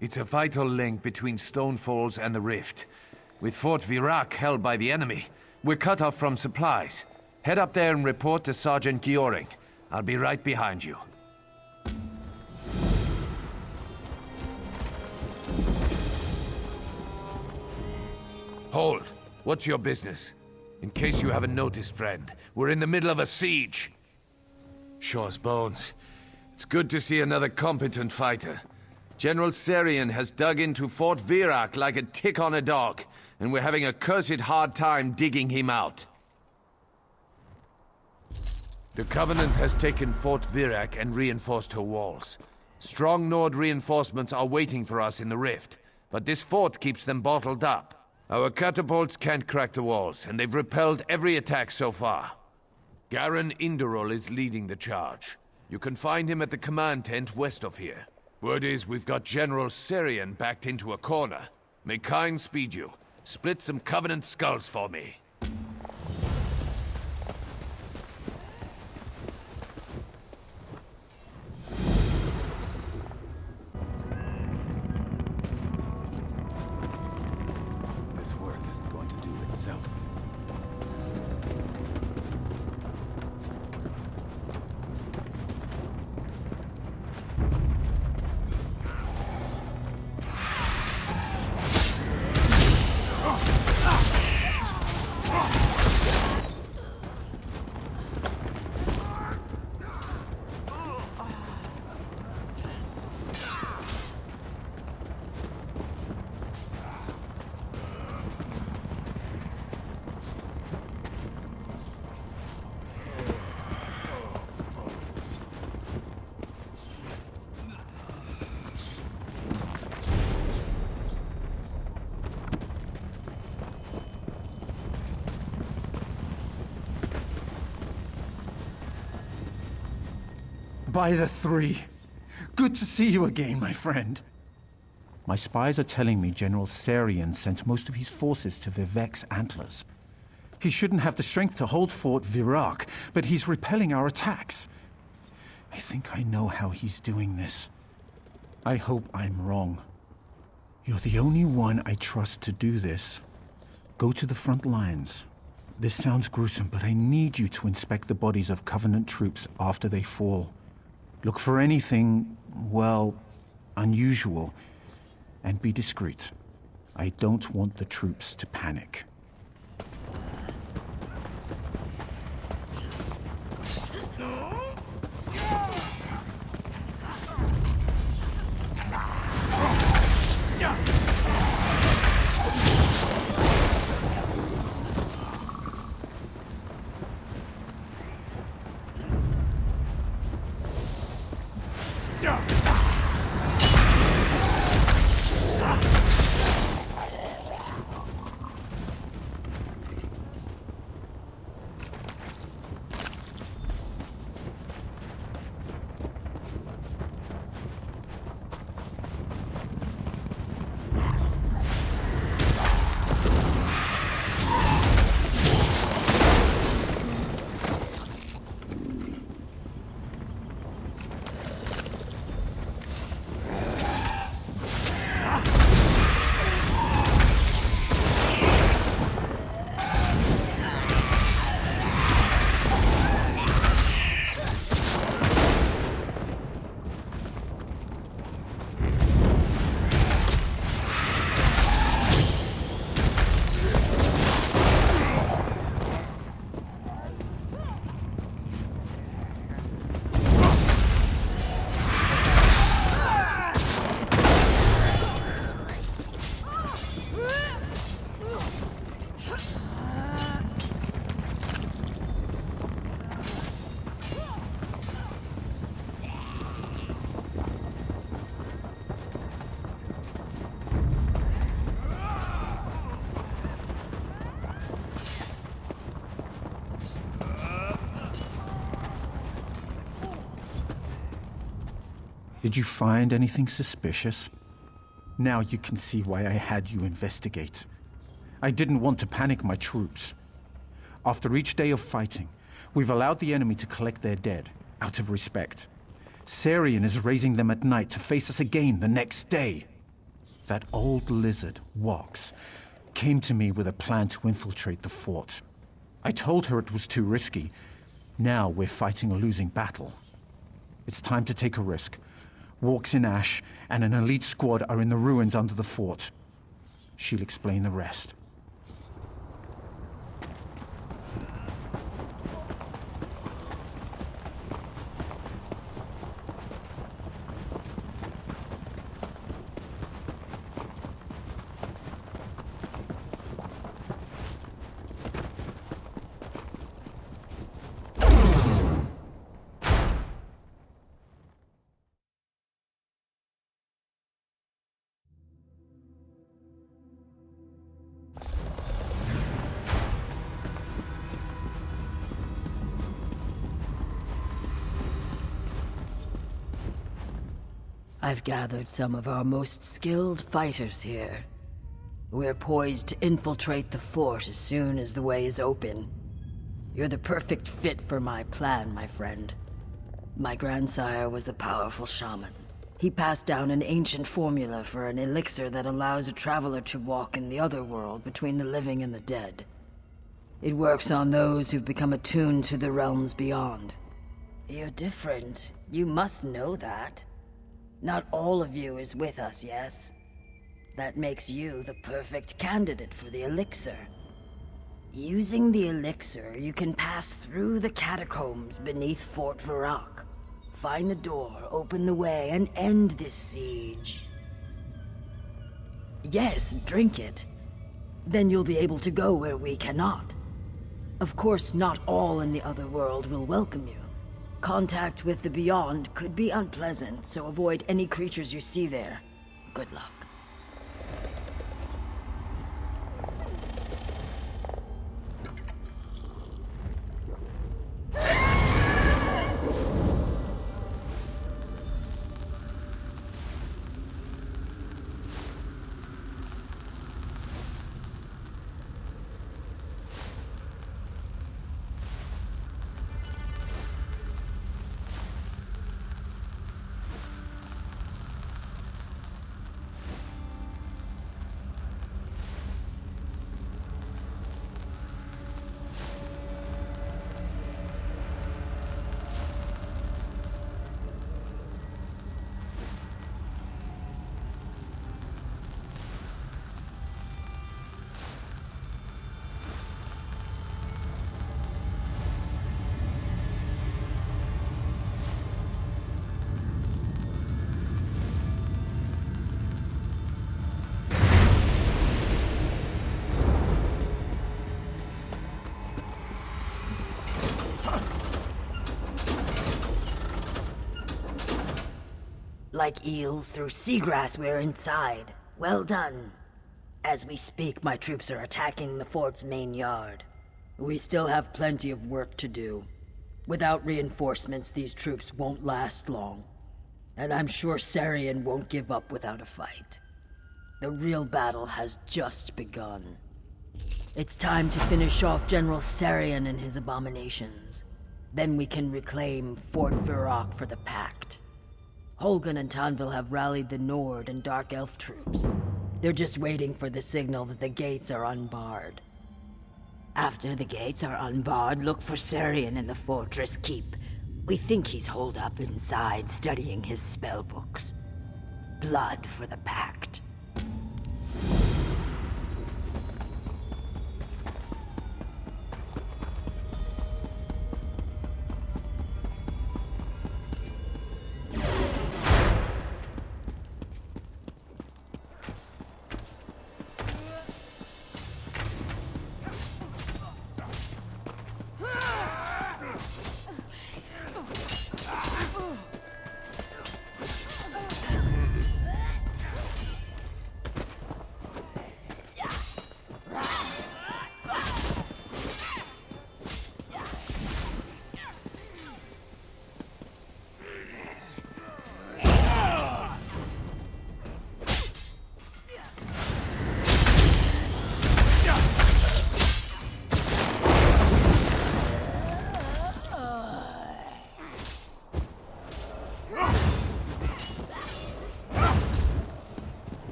It's a vital link between Stonefalls and the Rift. With Fort Virac held by the enemy, we're cut off from supplies. Head up there and report to Sergeant Gioring. I'll be right behind you. Hold. What's your business? In case you haven't noticed, friend, we're in the middle of a siege. Sure as bones. It's good to see another competent fighter. General Serian has dug into Fort Virac like a tick on a dog, and we're having a cursed hard time digging him out. The Covenant has taken Fort Virac and reinforced her walls. Strong Nord reinforcements are waiting for us in the Rift, but this fort keeps them bottled up. Our catapults can't crack the walls, and they've repelled every attack so far. Garen Inderol is leading the charge. You can find him at the command tent west of here. Word is we've got General Serian backed into a corner. May Kyne speed you. Split some Covenant skulls for me. This work isn't going to do itself. By the three. Good to see you again, my friend. My spies are telling me General Serian sent most of his forces to Vivek's Antlers. He shouldn't have the strength to hold Fort Virac, but he's repelling our attacks. I think I know how he's doing this. I hope I'm wrong. You're the only one I trust to do this. Go to the front lines. This sounds gruesome, but I need you to inspect the bodies of Covenant troops after they fall. Look for anything, well, unusual, and be discreet. I don't want the troops to panic. Did you find anything suspicious? Now you can see why I had you investigate. I didn't want to panic my troops. After each day of fighting, we've allowed the enemy to collect their dead, out of respect. Sarian is raising them at night to face us again the next day. That old lizard, Wox, came to me with a plan to infiltrate the fort. I told her it was too risky. Now we're fighting a losing battle. It's time to take a risk. Walks in Ash and an elite squad are in the ruins under the fort. She'll explain the rest. I've gathered some of our most skilled fighters here. We're poised to infiltrate the fort as soon as the way is open. You're the perfect fit for my plan, my friend. My grandsire was a powerful shaman. He passed down an ancient formula for an elixir that allows a traveler to walk in the other world between the living and the dead. It works on those who've become attuned to the realms beyond. You're different. You must know that. Not all of you is with us, yes? That makes you the perfect candidate for the elixir. Using the elixir, you can pass through the catacombs beneath Fort Varrock. Find the door, open the way, and end this siege. Yes, drink it. Then you'll be able to go where we cannot. Of course, not all in the other world will welcome you. Contact with the Beyond could be unpleasant, so avoid any creatures you see there. Good luck. Like eels through seagrass, we're inside. Well done. As we speak, my troops are attacking the fort's main yard. We still have plenty of work to do. Without reinforcements, these troops won't last long. And I'm sure Sarian won't give up without a fight. The real battle has just begun. It's time to finish off General Sarian and his abominations. Then we can reclaim Fort Virok for the Pact. Holgan and Tanville have rallied the Nord and Dark Elf troops. They're just waiting for the signal that the gates are unbarred. After the gates are unbarred, look for Sarian in the fortress keep. We think he's holed up inside studying his spellbooks. Blood for the Pact.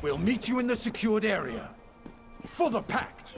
We'll meet you in the secured area. For the Pact!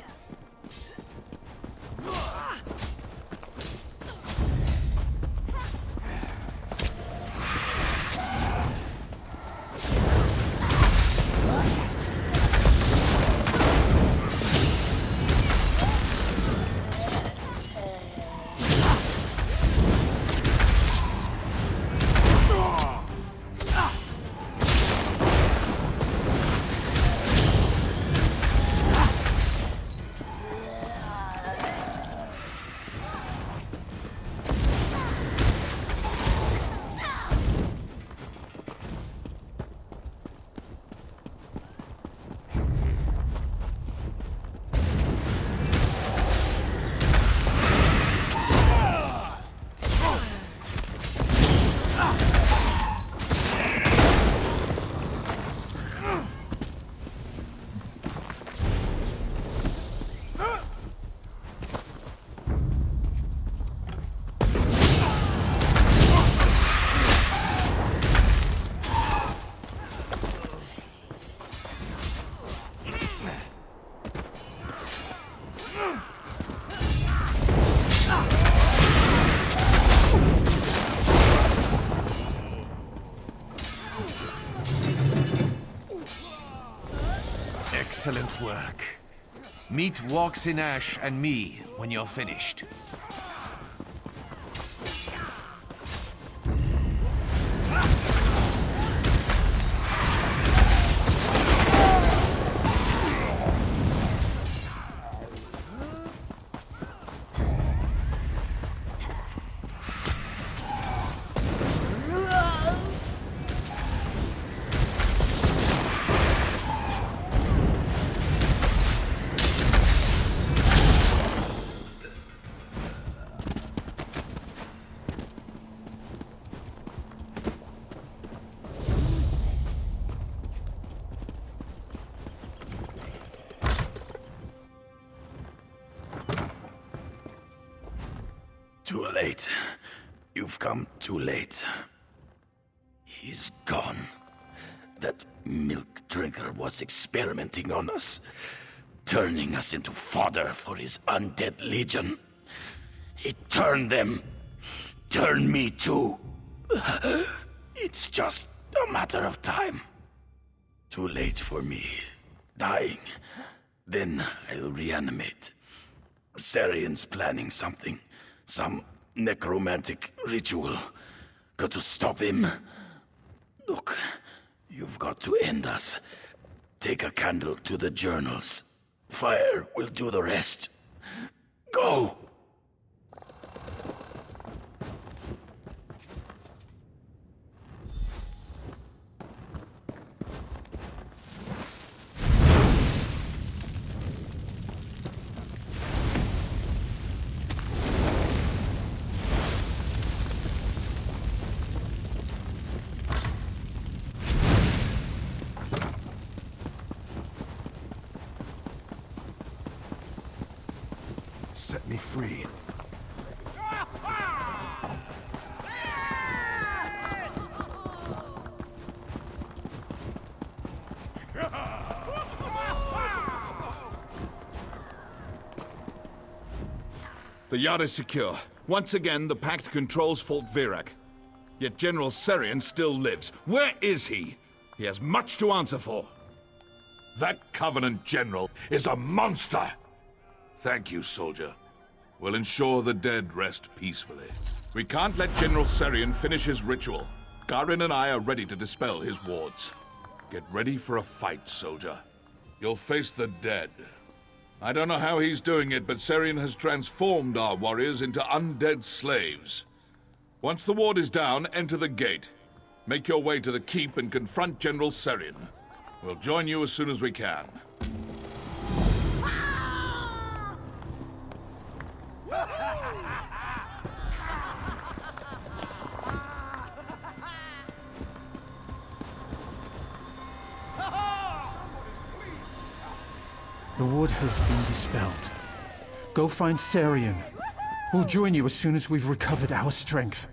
Excellent work. Meet Walks in Ash and me when you're finished. Too late. You've come too late. He's gone. That milk drinker was experimenting on us, turning us into fodder for his undead legion. He turned them. Turned me too. It's just a matter of time. Too late for me. Dying. Then I'll reanimate. Sarian's planning something. Some necromantic ritual. Got to stop him. Look, you've got to end us. Take a candle to the journals. Fire will do the rest. Go! me free. The yacht is secure. Once again, the Pact controls Fort Virak. Yet General Serian still lives. Where is he? He has much to answer for. That Covenant General is a monster! Thank you, soldier. We'll ensure the dead rest peacefully. We can't let General Serian finish his ritual. Garin and I are ready to dispel his wards. Get ready for a fight, soldier. You'll face the dead. I don't know how he's doing it, but Serian has transformed our warriors into undead slaves. Once the ward is down, enter the gate. Make your way to the keep and confront General Serian. We'll join you as soon as we can. The ward has been dispelled. Go find Serian. We'll join you as soon as we've recovered our strength.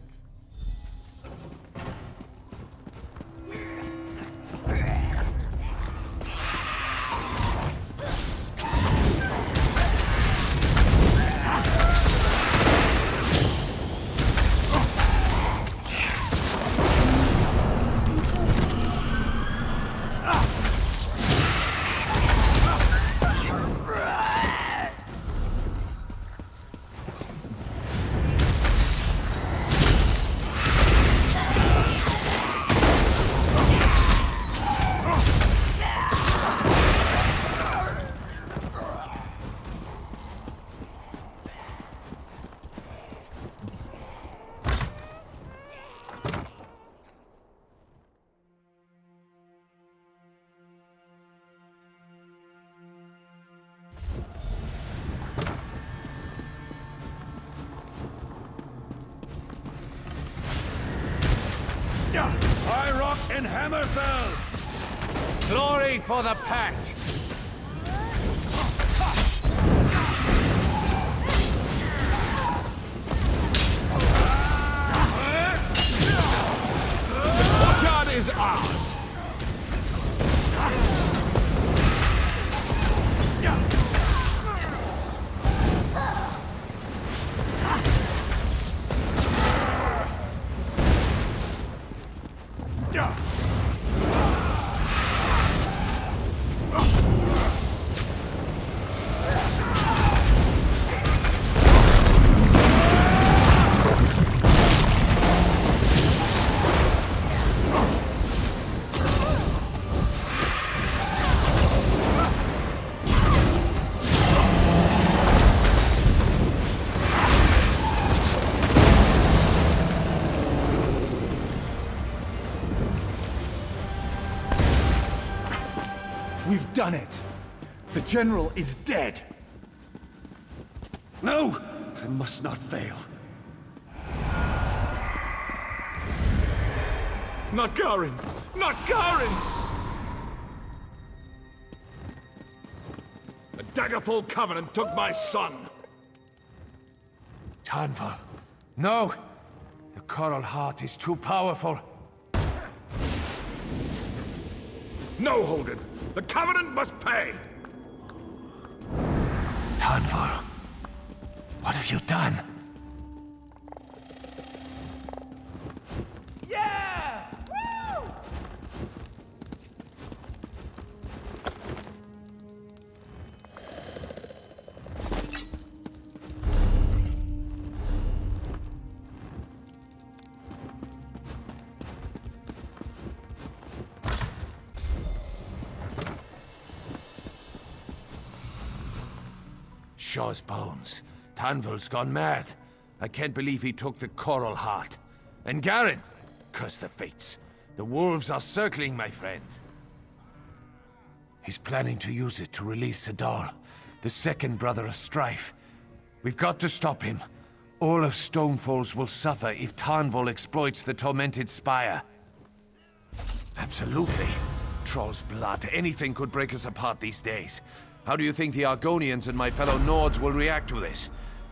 High Rock and Hammerfell! Glory for the Pact! The courtyard is ours! We've done it! The General is dead! No! I must not fail. Not Garin! Not Garin! A daggerful Covenant took my son! Tanval. No! The Coral Heart is too powerful. No, Holden! The Covenant must pay! Tanval. What have you done? Yeah! Woo! Shaw's bones. Tanval's gone mad. I can't believe he took the Coral Heart. And Garin! Curse the fates. The wolves are circling, my friend. He's planning to use it to release Sadal, the second brother of Strife. We've got to stop him. All of Stonefalls will suffer if Tanval exploits the tormented spire. Absolutely. Troll's blood. Anything could break us apart these days. How do you think the Argonians and my fellow Nords will react to this?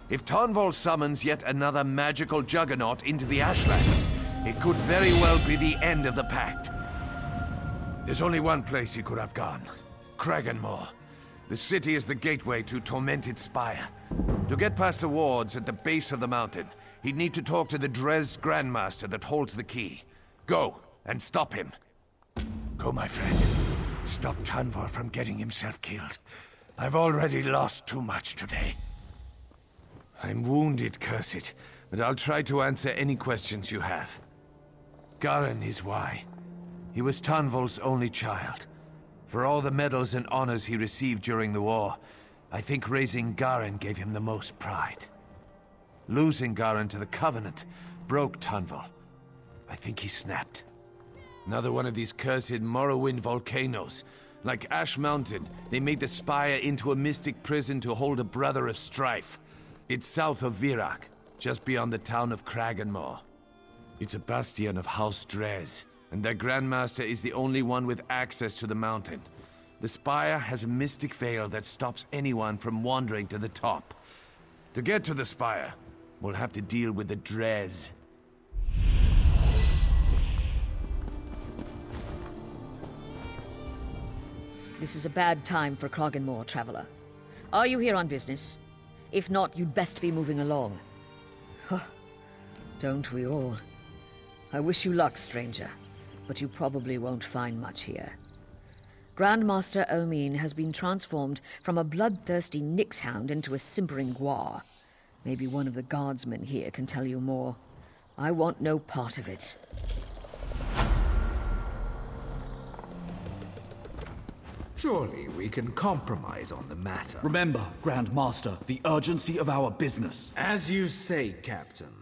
If Tarnval summons yet another magical juggernaut into the Ashlands, it could very well be the end of the Pact. There's only one place he could have gone. Kraganmore. The city is the gateway to Tormented Spire. To get past the wards at the base of the mountain, he'd need to talk to the Dres Grandmaster that holds the key. Go, and stop him. Go, my friend. Stop Tarnval from getting himself killed. I've already lost too much today. I'm wounded, curse it, but I'll try to answer any questions you have. Garen is why. He was Tarnval's only child. For all the medals and honors he received during the war, I think raising Garen gave him the most pride. Losing Garen to the Covenant broke Tarnval. I think he snapped. Another one of these cursed Morrowind volcanoes. Like Ash Mountain, they made the Spire into a mystic prison to hold a brother of strife. It's south of Virak, just beyond the town of Kraganmore. It's a bastion of House Dres, and their Grandmaster is the only one with access to the mountain. The Spire has a mystic veil that stops anyone from wandering to the top. To get to the Spire, we'll have to deal with the Dres. This is a bad time for Kraganmore, traveler. Are you here on business? If not, you'd best be moving along. Huh. Don't we all? I wish you luck, stranger, but you probably won't find much here. Grandmaster Omin has been transformed from a bloodthirsty Nixhound into a simpering Gwar. Maybe one of the guardsmen here can tell you more. I want no part of it. Surely we can compromise on the matter. Remember, Grandmaster, the urgency of our business. As you say, Captain.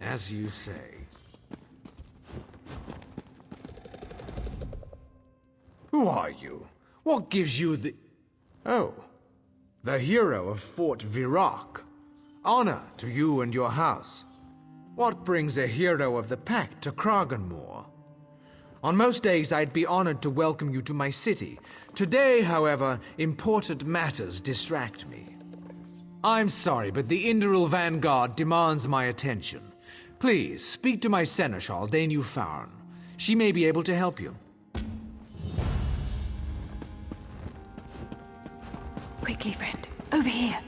As you say. Who are you? What gives you the... Oh. The hero of Fort Virak. Honor to you and your house. What brings a hero of the Pact to Kraganmore? On most days, I'd be honored to welcome you to my city. Today, however, important matters distract me. I'm sorry, but the Indral Vanguard demands my attention. Please, speak to my Seneschal, Danu Farn. She may be able to help you. Quickly, friend. Over here.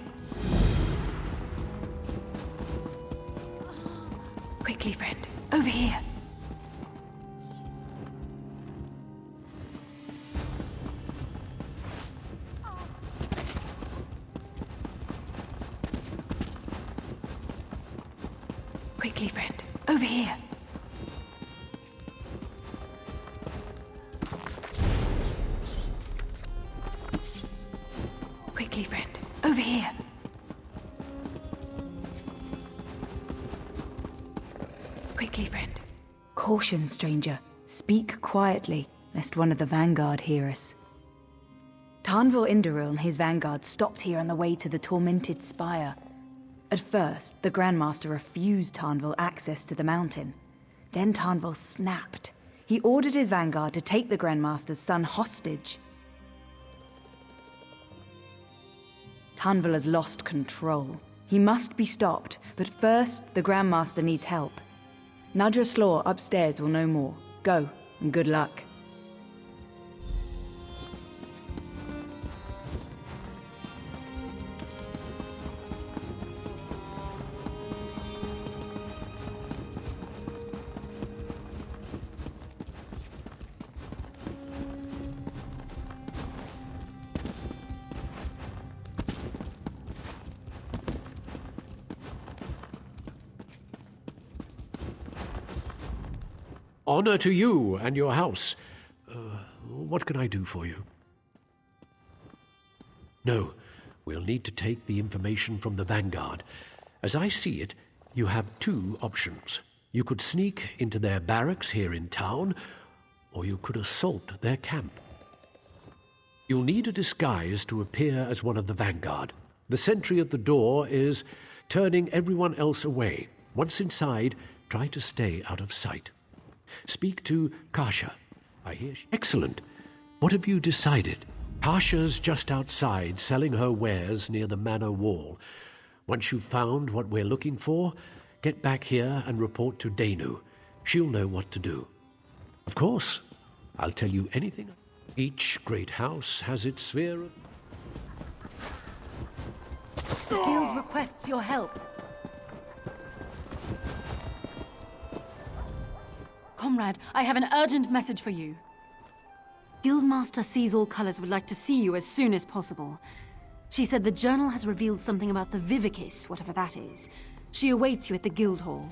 Quickly, friend. Over here. Quickly, friend. Over here. Quickly, friend. Over here. Quickly, friend. Caution, stranger. Speak quietly, lest one of the Vanguard hear us. Tarnval Indaril and his Vanguard stopped here on the way to the Tormented Spire. At first, the Grandmaster refused Tarnval access to the mountain. Then Tarnval snapped. He ordered his Vanguard to take the Grandmaster's son hostage. Tarnval has lost control. He must be stopped, but first, the Grandmaster needs help. Nadra Slaw upstairs will know more. Go, and good luck. Honor to you and your house. What can I do for you? No, we'll need to take the information from the Vanguard. As I see it, you have two options. You could sneak into their barracks here in town, or you could assault their camp. You'll need a disguise to appear as one of the Vanguard. The sentry at the door is turning everyone else away. Once inside, try to stay out of sight. Speak to Kasha. I hear she... Excellent. What have you decided? Kasha's just outside, selling her wares near the manor wall. Once you've found what we're looking for, get back here and report to Danu. She'll know what to do. Of course, I'll tell you anything. Each great house has its sphere of... The guild requests your help. Comrade, I have an urgent message for you. Guildmaster Sees All Colors would like to see you as soon as possible. She said the journal has revealed something about the Vivicis, whatever that is. She awaits you at the guild hall.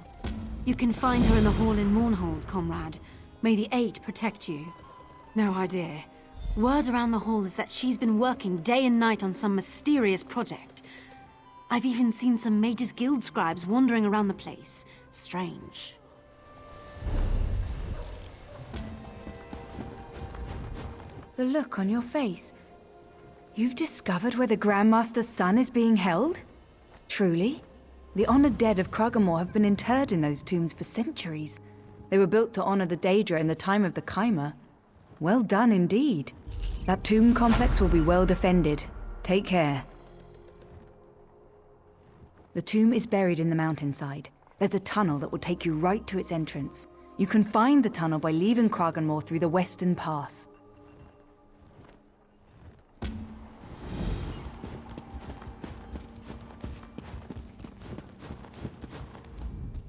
You can find her in the hall in Mournhold, comrade. May the Eight protect you. No idea. Word around the hall is that she's been working day and night on some mysterious project. I've even seen some Mages Guild scribes wandering around the place. Strange. The look on your face. You've discovered where the Grandmaster's son is being held? Truly? The honored dead of Krogamore have been interred in those tombs for centuries. They were built to honor the Daedra in the time of the Chimer. Well done indeed. That tomb complex will be well defended. Take care. The tomb is buried in the mountainside. There's a tunnel that will take you right to its entrance. You can find the tunnel by leaving Kroganmore through the Western Pass.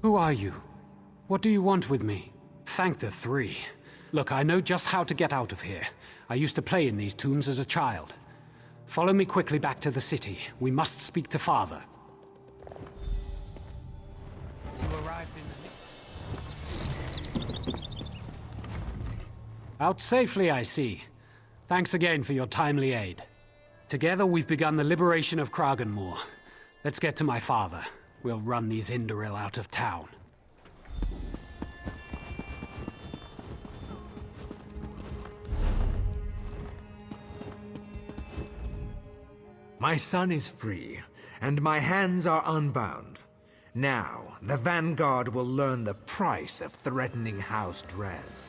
Who are you? What do you want with me? Thank the three. Look, I know just how to get out of here. I used to play in these tombs as a child. Follow me quickly back to the city. We must speak to Father. You arrived in the... Out safely, I see. Thanks again for your timely aid. Together we've begun the liberation of Kroganmore. Let's get to my father. We'll run these Indoril out of town. My son is free, and my hands are unbound. Now, the Vanguard will learn the price of threatening House Drez.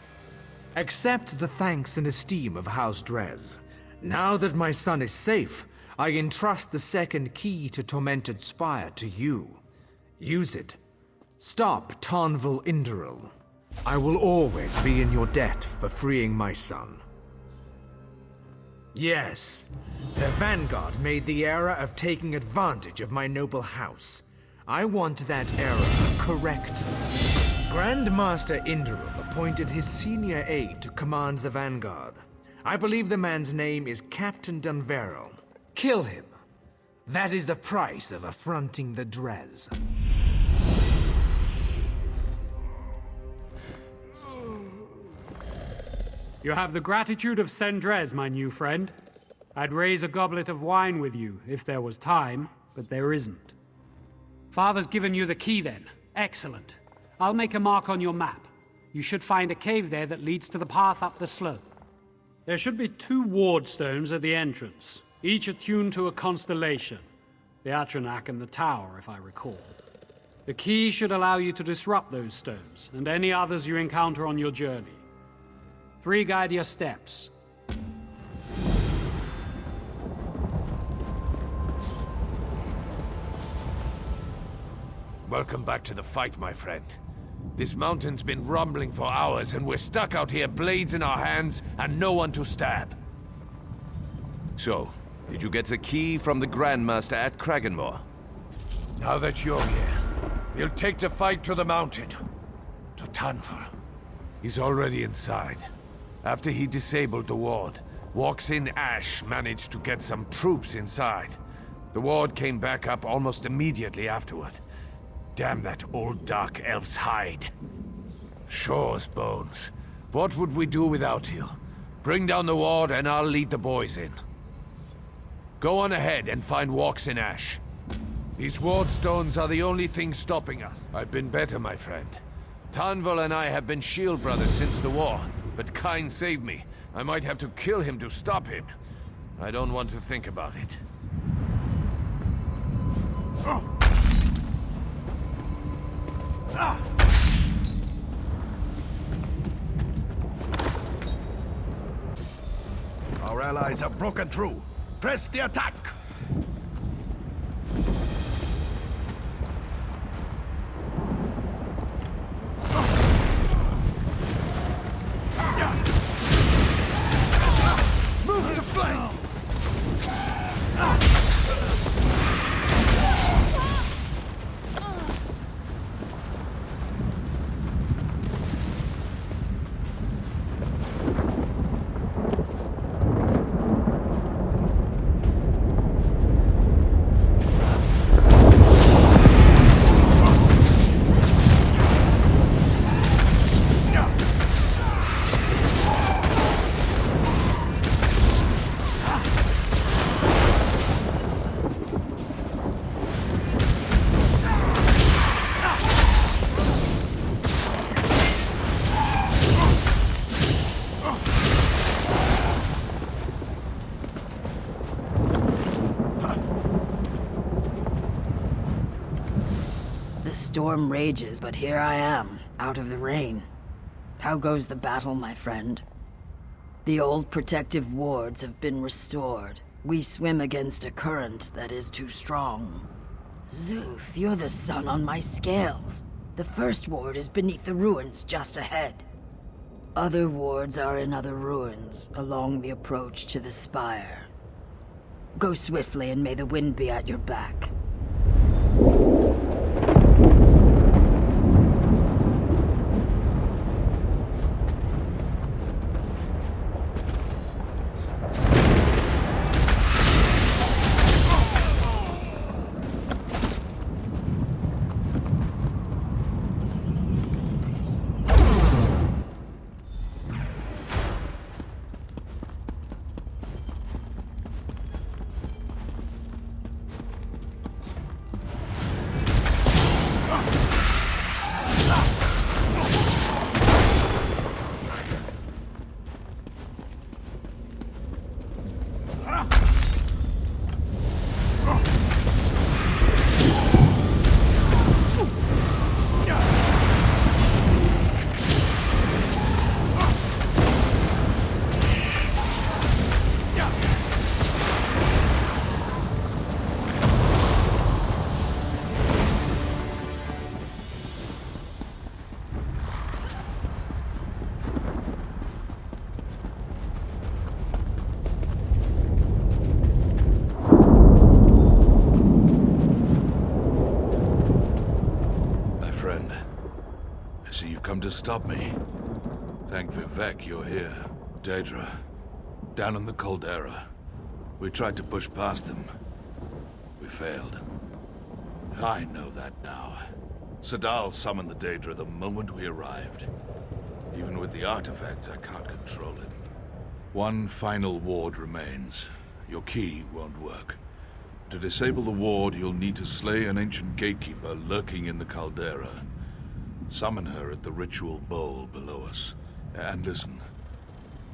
Accept the thanks and esteem of House Drez. Now that my son is safe, I entrust the second key to Tormented Spire to you. Use it. Stop Tarnval Indoril. I will always be in your debt for freeing my son. Yes, the Vanguard made the error of taking advantage of my noble house. I want that error corrected. Grandmaster Indoril appointed his senior aide to command the Vanguard. I believe the man's name is Captain Dunveril. Kill him. That is the price of affronting the Drez. You have the gratitude of Sendrez, my new friend. I'd raise a goblet of wine with you, if there was time, but there isn't. Father's given you the key then. Excellent. I'll make a mark on your map. You should find a cave there that leads to the path up the slope. There should be 2 ward stones at the entrance, each attuned to a constellation. The Atronak and the Tower, if I recall. The key should allow you to disrupt those stones, and any others you encounter on your journey. 3 guide your steps. Welcome back to the fight, my friend. This mountain's been rumbling for hours, and we're stuck out here, blades in our hands, and no one to stab. So, did you get the key from the Grandmaster at Kraganmore? Now that you're here, we'll take the fight to the mountain. To Tanfur. He's already inside. After he disabled the ward, Walks-in Ash managed to get some troops inside. The ward came back up almost immediately afterward. Damn that old dark elf's hide. Shore's bones. What would we do without you? Bring down the ward and I'll lead the boys in. Go on ahead and find Walks-in Ash. These ward stones are the only thing stopping us. I've been better, my friend. Tanval and I have been shield brothers since the war, but Kyne saved me. I might have to kill him to stop him. I don't want to think about it. Our allies have broken through. Press the attack! storm rages, but here I am, out of the rain. How goes the battle, my friend? The old protective wards have been restored. We swim against a current that is too strong. Zuth, you're the sun on my scales. The first ward is beneath the ruins just ahead. Other wards are in other ruins, along the approach to the spire. Go swiftly, and may the wind be at your back. To stop me. Thank Vivek you're here. Daedra, down in the caldera. We tried to push past them. We failed. I know that now. Sadal summoned the Daedra the moment we arrived. Even with the artifact, I can't control it. One final ward remains. Your key won't work. To disable the ward, you'll need to slay an ancient gatekeeper lurking in the caldera. Summon her at the ritual bowl below us. And listen,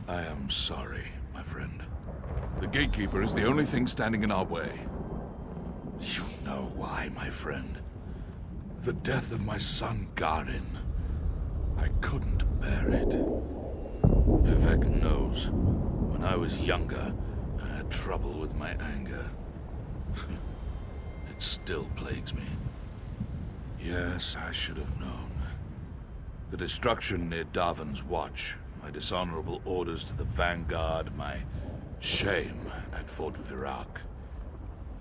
I am sorry, my friend. The gatekeeper is the only thing standing in our way. You know why, my friend. The death of my son, Garin. I couldn't bear it. Vivek knows. When I was younger, I had trouble with my anger. It still plagues me. Yes, I should have known. The destruction near Darvan's Watch, my dishonorable orders to the Vanguard, my shame at Fort Virac.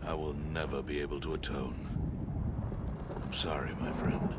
I will never be able to atone. I'm sorry, my friend.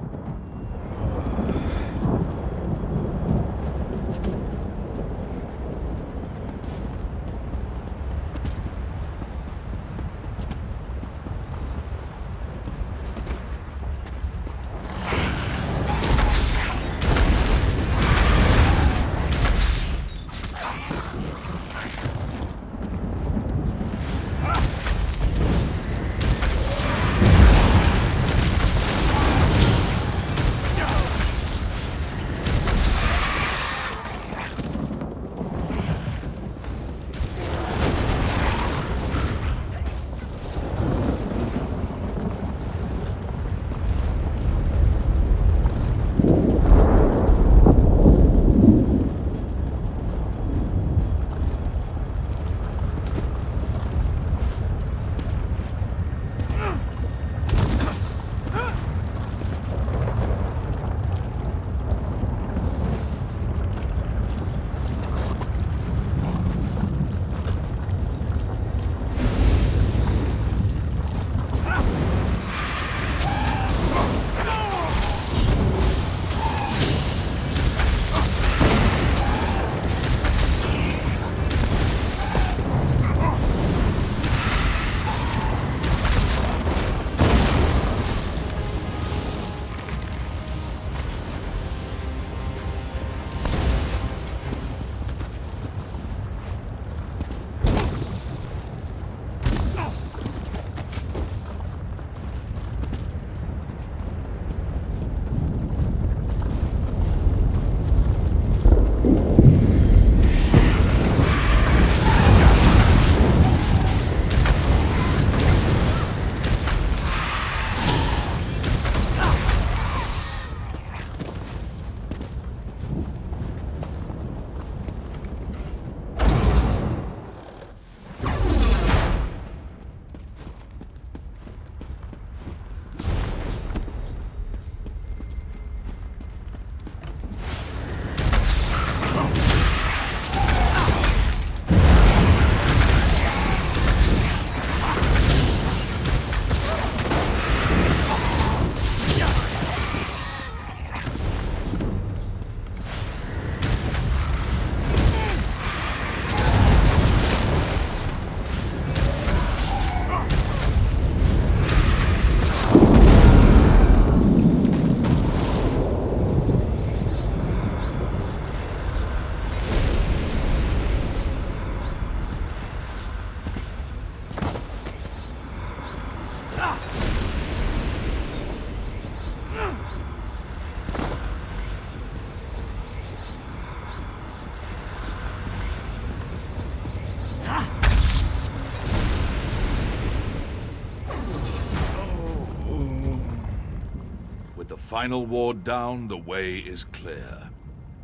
final ward down, the way is clear.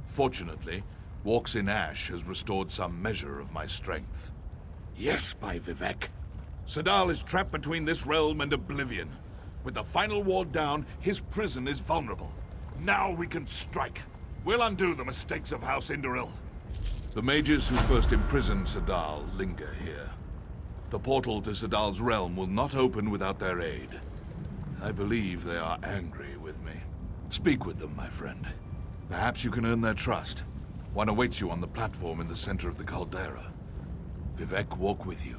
Fortunately, Walks in Ash has restored some measure of my strength. Yes, by Vivek. Sadal is trapped between this realm and oblivion. With the final ward down, his prison is vulnerable. Now we can strike. We'll undo the mistakes of House Indoril. The mages who first imprisoned Sadal linger here. The portal to Sadal's realm will not open without their aid. I believe they are angry with me. Speak with them, my friend. Perhaps you can earn their trust. One awaits you on the platform in the center of the caldera. Vivek walk with you.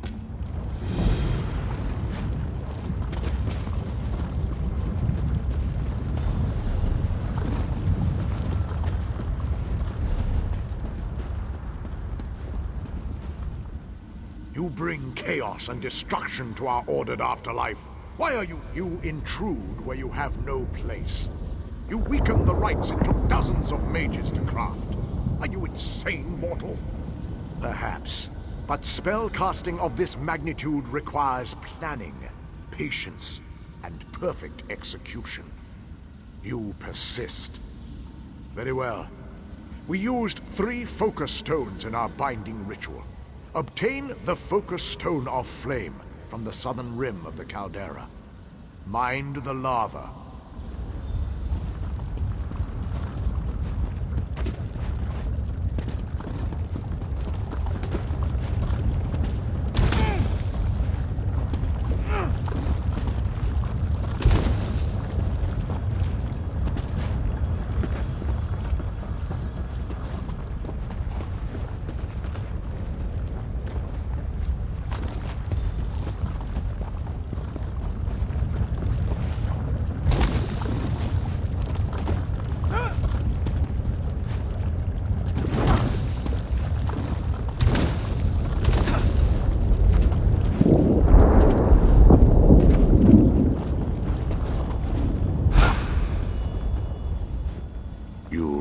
You bring chaos and destruction to our ordered afterlife. Why are you intrude where you have no place? You weaken the rites it took dozens of mages to craft. Are you insane, mortal? Perhaps. But spell casting of this magnitude requires planning, patience, and perfect execution. You persist. Very well. We used 3 focus stones in our binding ritual. Obtain the focus stone of flame from the southern rim of the caldera. Mind the lava.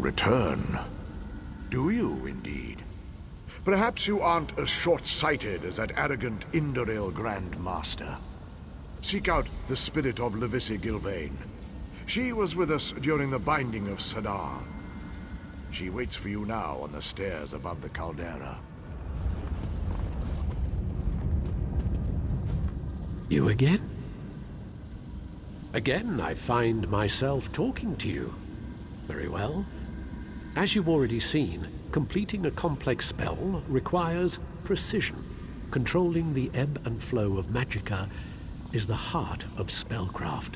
Return. Do you, indeed? Perhaps you aren't as short-sighted as that arrogant Indoril Grand Master. Seek out the spirit of Levisi Gilvain. She was with us during the binding of Sadar. She waits for you now on the stairs above the caldera. You again? Again, I find myself talking to you. Very well. As you've already seen, completing a complex spell requires precision. Controlling the ebb and flow of magicka is the heart of spellcraft.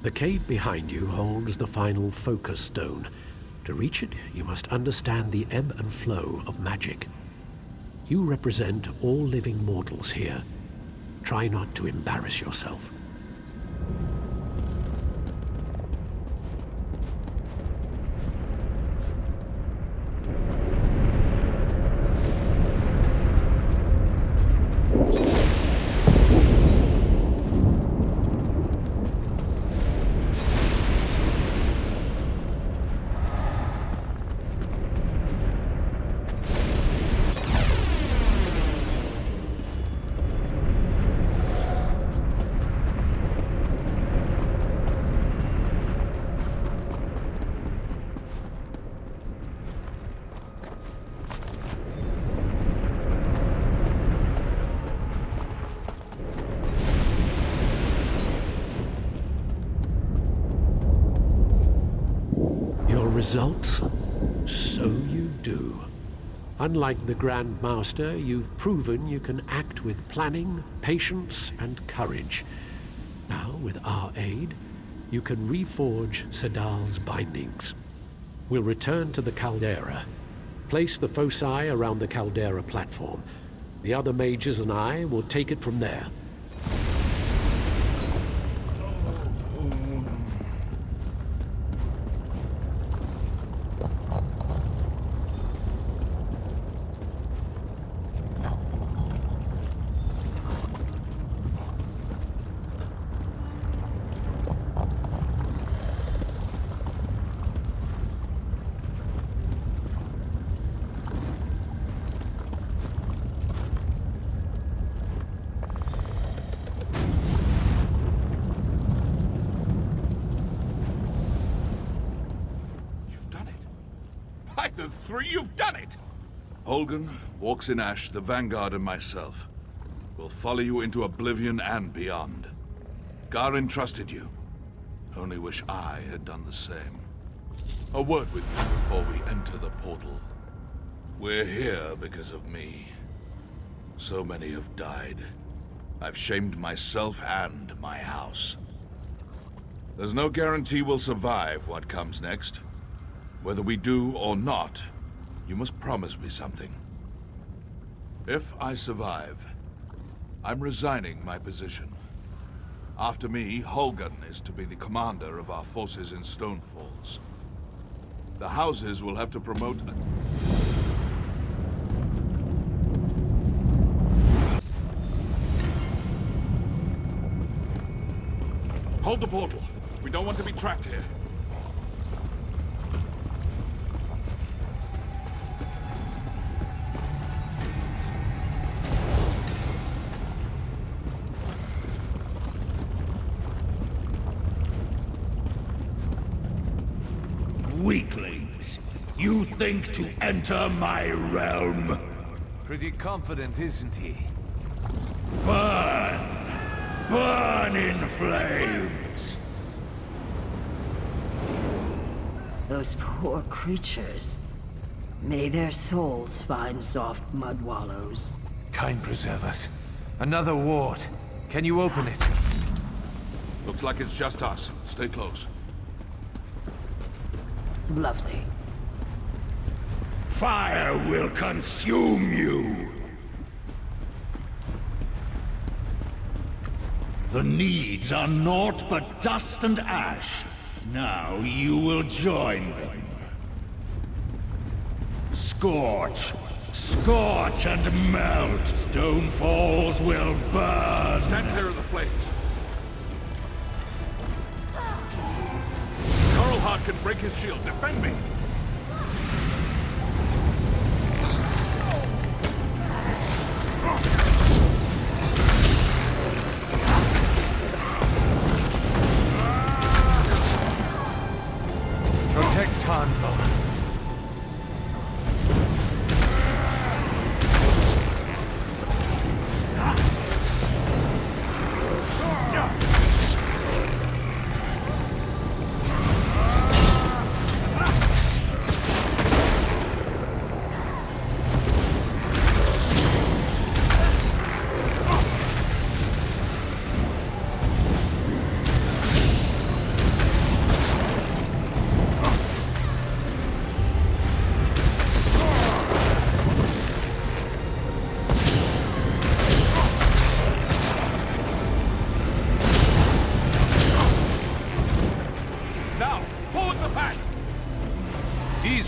The cave behind you holds the final focus stone. To reach it, you must understand the ebb and flow of magic. You represent all living mortals here. Try not to embarrass yourself. Results? So you do. Unlike the Grand Master, you've proven you can act with planning, patience, and courage. Now, with our aid, you can reforge Sadal's bindings. We'll return to the caldera. Place the foci around the caldera platform. The other mages and I will take it from there. The three, you've done it! Holgen, Walks in Ash, the Vanguard, and myself will follow you into oblivion and beyond. Garin trusted you. Only wish I had done the same. A word with you before we enter the portal. We're here because of me. So many have died. I've shamed myself and my house. There's no guarantee we'll survive what comes next. Whether we do or not, you must promise me something. If I survive, I'm resigning my position. After me, Holgen is to be the commander of our forces in Stonefalls. The houses will have to promote Hold the portal. We don't want to be trapped here. Weaklings, you think to enter my realm? Pretty confident, isn't he? Burn! Burn in flames! Those poor creatures. May their souls find soft mud wallows. Kind preserve us. Another ward. Can you open it? Looks like it's just us. Stay close. Lovely. Fire will consume you! The needs are naught but dust and ash. Now you will join them. Scorch! Scorch and melt! Stonefalls will burn! Stand clear of the flames. Hart can break his shield. Defend me! Protect Tanvo.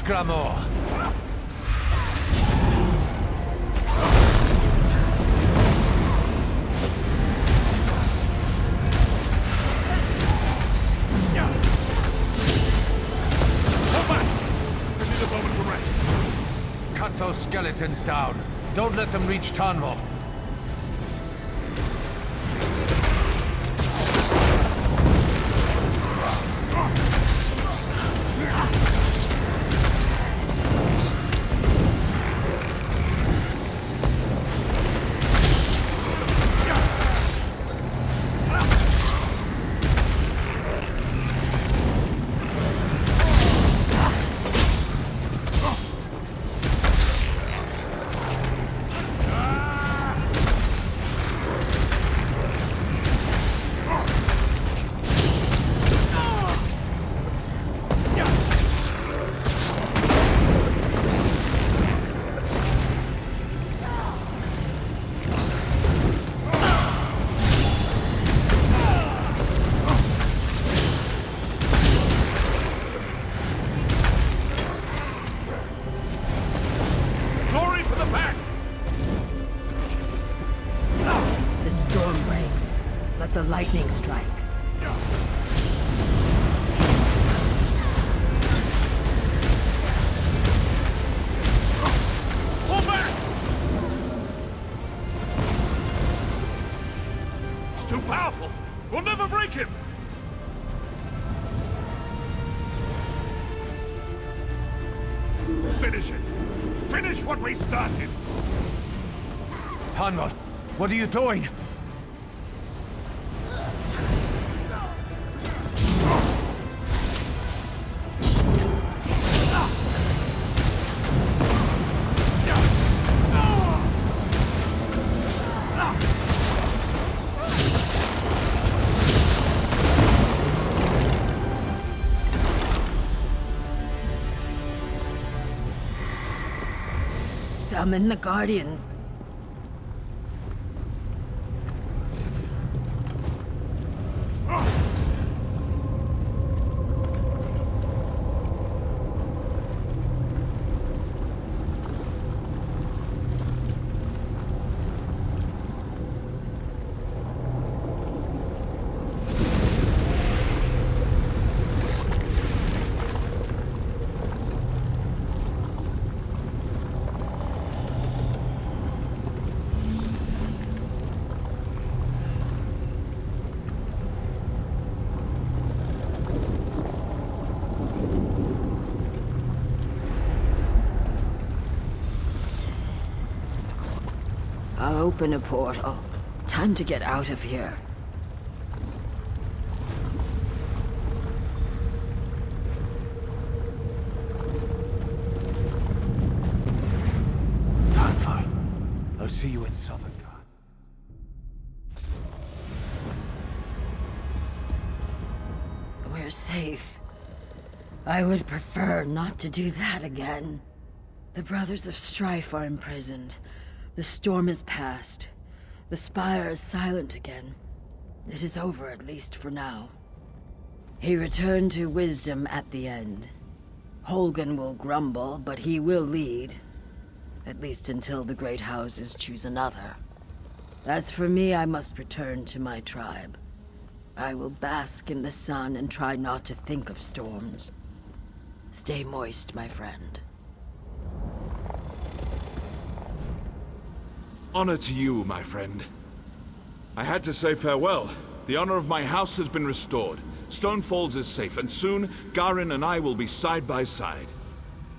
Gramor. Cut those skeletons down. Don't let them reach Tanvo. The lightning strike. Pull back! He's too powerful. We'll never break him. Finish it! Finish what we started! Tanval, what are you doing? Summon the Guardians. I'll open a portal. Time to get out of here. Tanval, I'll see you in Sovngarde. We're safe. I would prefer not to do that again. The Brothers of Strife are imprisoned. The storm is past. The spire is silent again. It is over, at least for now. He returned to wisdom at the end. Holgan will grumble, but he will lead. At least until the great houses choose another. As for me, I must return to my tribe. I will bask in the sun and try not to think of storms. Stay moist, my friend. Honor to you, my friend. I had to say farewell. The honor of my house has been restored. Stonefalls is safe, and soon, Garin and I will be side by side.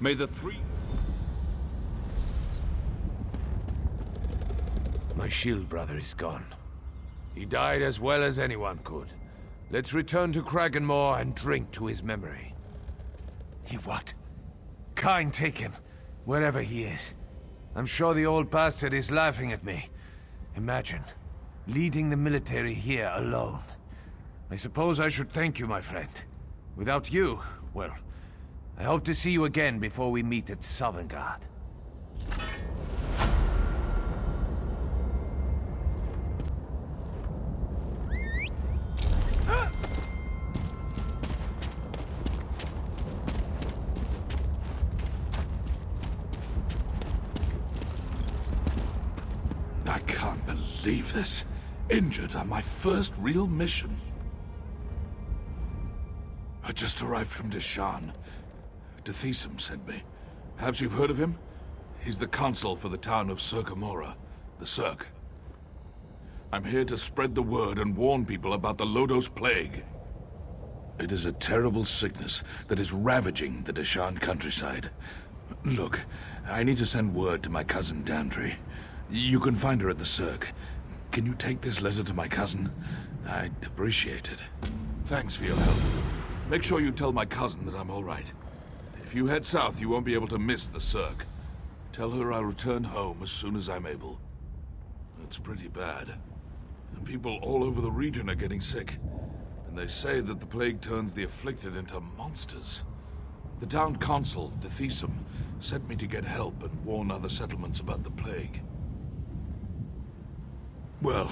May the three... My shield brother is gone. He died as well as anyone could. Let's return to Kraganmore and drink to his memory. He what? Kine take him, wherever he is. I'm sure the old bastard is laughing at me. Imagine, leading the military here alone. I suppose I should thank you, my friend. Without you, well, I hope to see you again before we meet at Sovngarde. I can't believe this. Injured on my first real mission. I just arrived from Deshan. Dethisum sent me. Perhaps you've heard of him? He's the consul for the town of Circamora, the Cirque. I'm here to spread the word and warn people about the Lodos Plague. It is a terrible sickness that is ravaging the Deshan countryside. Look, I need to send word to my cousin Dandri. You can find her at the Cirque. Can you take this letter to my cousin? I'd appreciate it. Thanks for your help. Make sure you tell my cousin that I'm all right. If you head south, you won't be able to miss the Cirque. Tell her I'll return home as soon as I'm able. It's pretty bad. And people all over the region are getting sick. And they say that the plague turns the afflicted into monsters. The town consul, Dethisum, sent me to get help and warn other settlements about the plague. Well,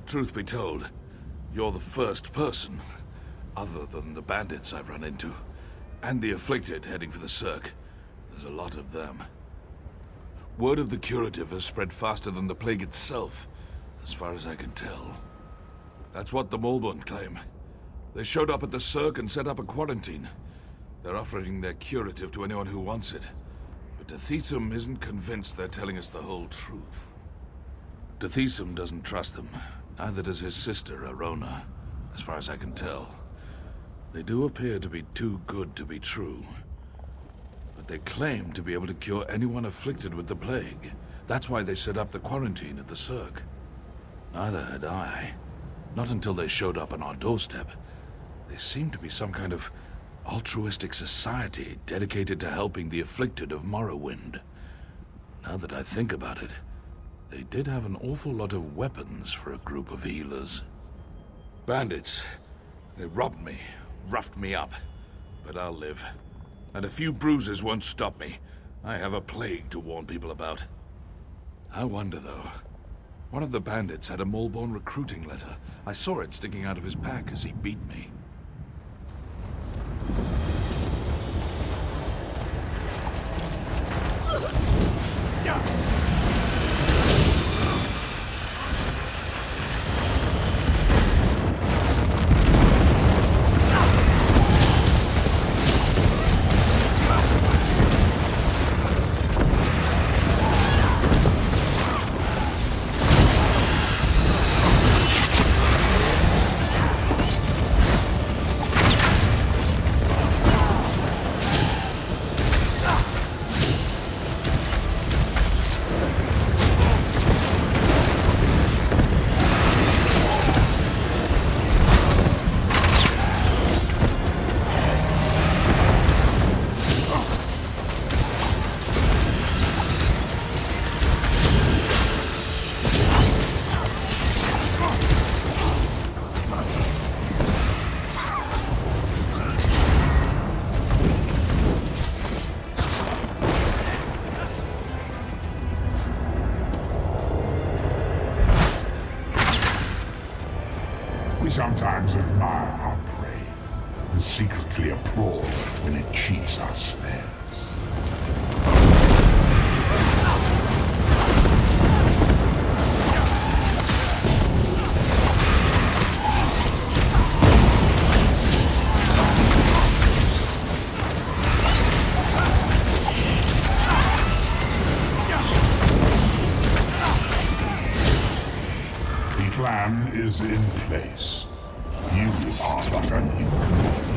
truth be told, you're the first person, other than the bandits I've run into, and the afflicted heading for the Cirque. There's a lot of them. Word of the curative has spread faster than the plague itself, as far as I can tell. That's what the Mulbund claim. They showed up at the Cirque and set up a quarantine. They're offering their curative to anyone who wants it. But Dethisum isn't convinced they're telling us the whole truth. Dethisum doesn't trust them. Neither does his sister, Arona, as far as I can tell. They do appear to be too good to be true. But They claim to be able to cure anyone afflicted with the plague. That's why they set up the quarantine at the Cirque. Neither had I. Not until they showed up on our doorstep. They seemed to be some kind of altruistic society dedicated to helping the afflicted of Morrowind. Now that I think about it, they did have an awful lot of weapons for a group of healers. Bandits. They robbed me, roughed me up. But I'll live. And a few bruises won't stop me. I have a plague to warn people about. I wonder, though. One of the bandits had a Molborn recruiting letter. I saw it sticking out of his pack as he beat me. We sometimes admire our prey, and secretly applaud when it cheats our snares. The plan is in place. You are but an instrument.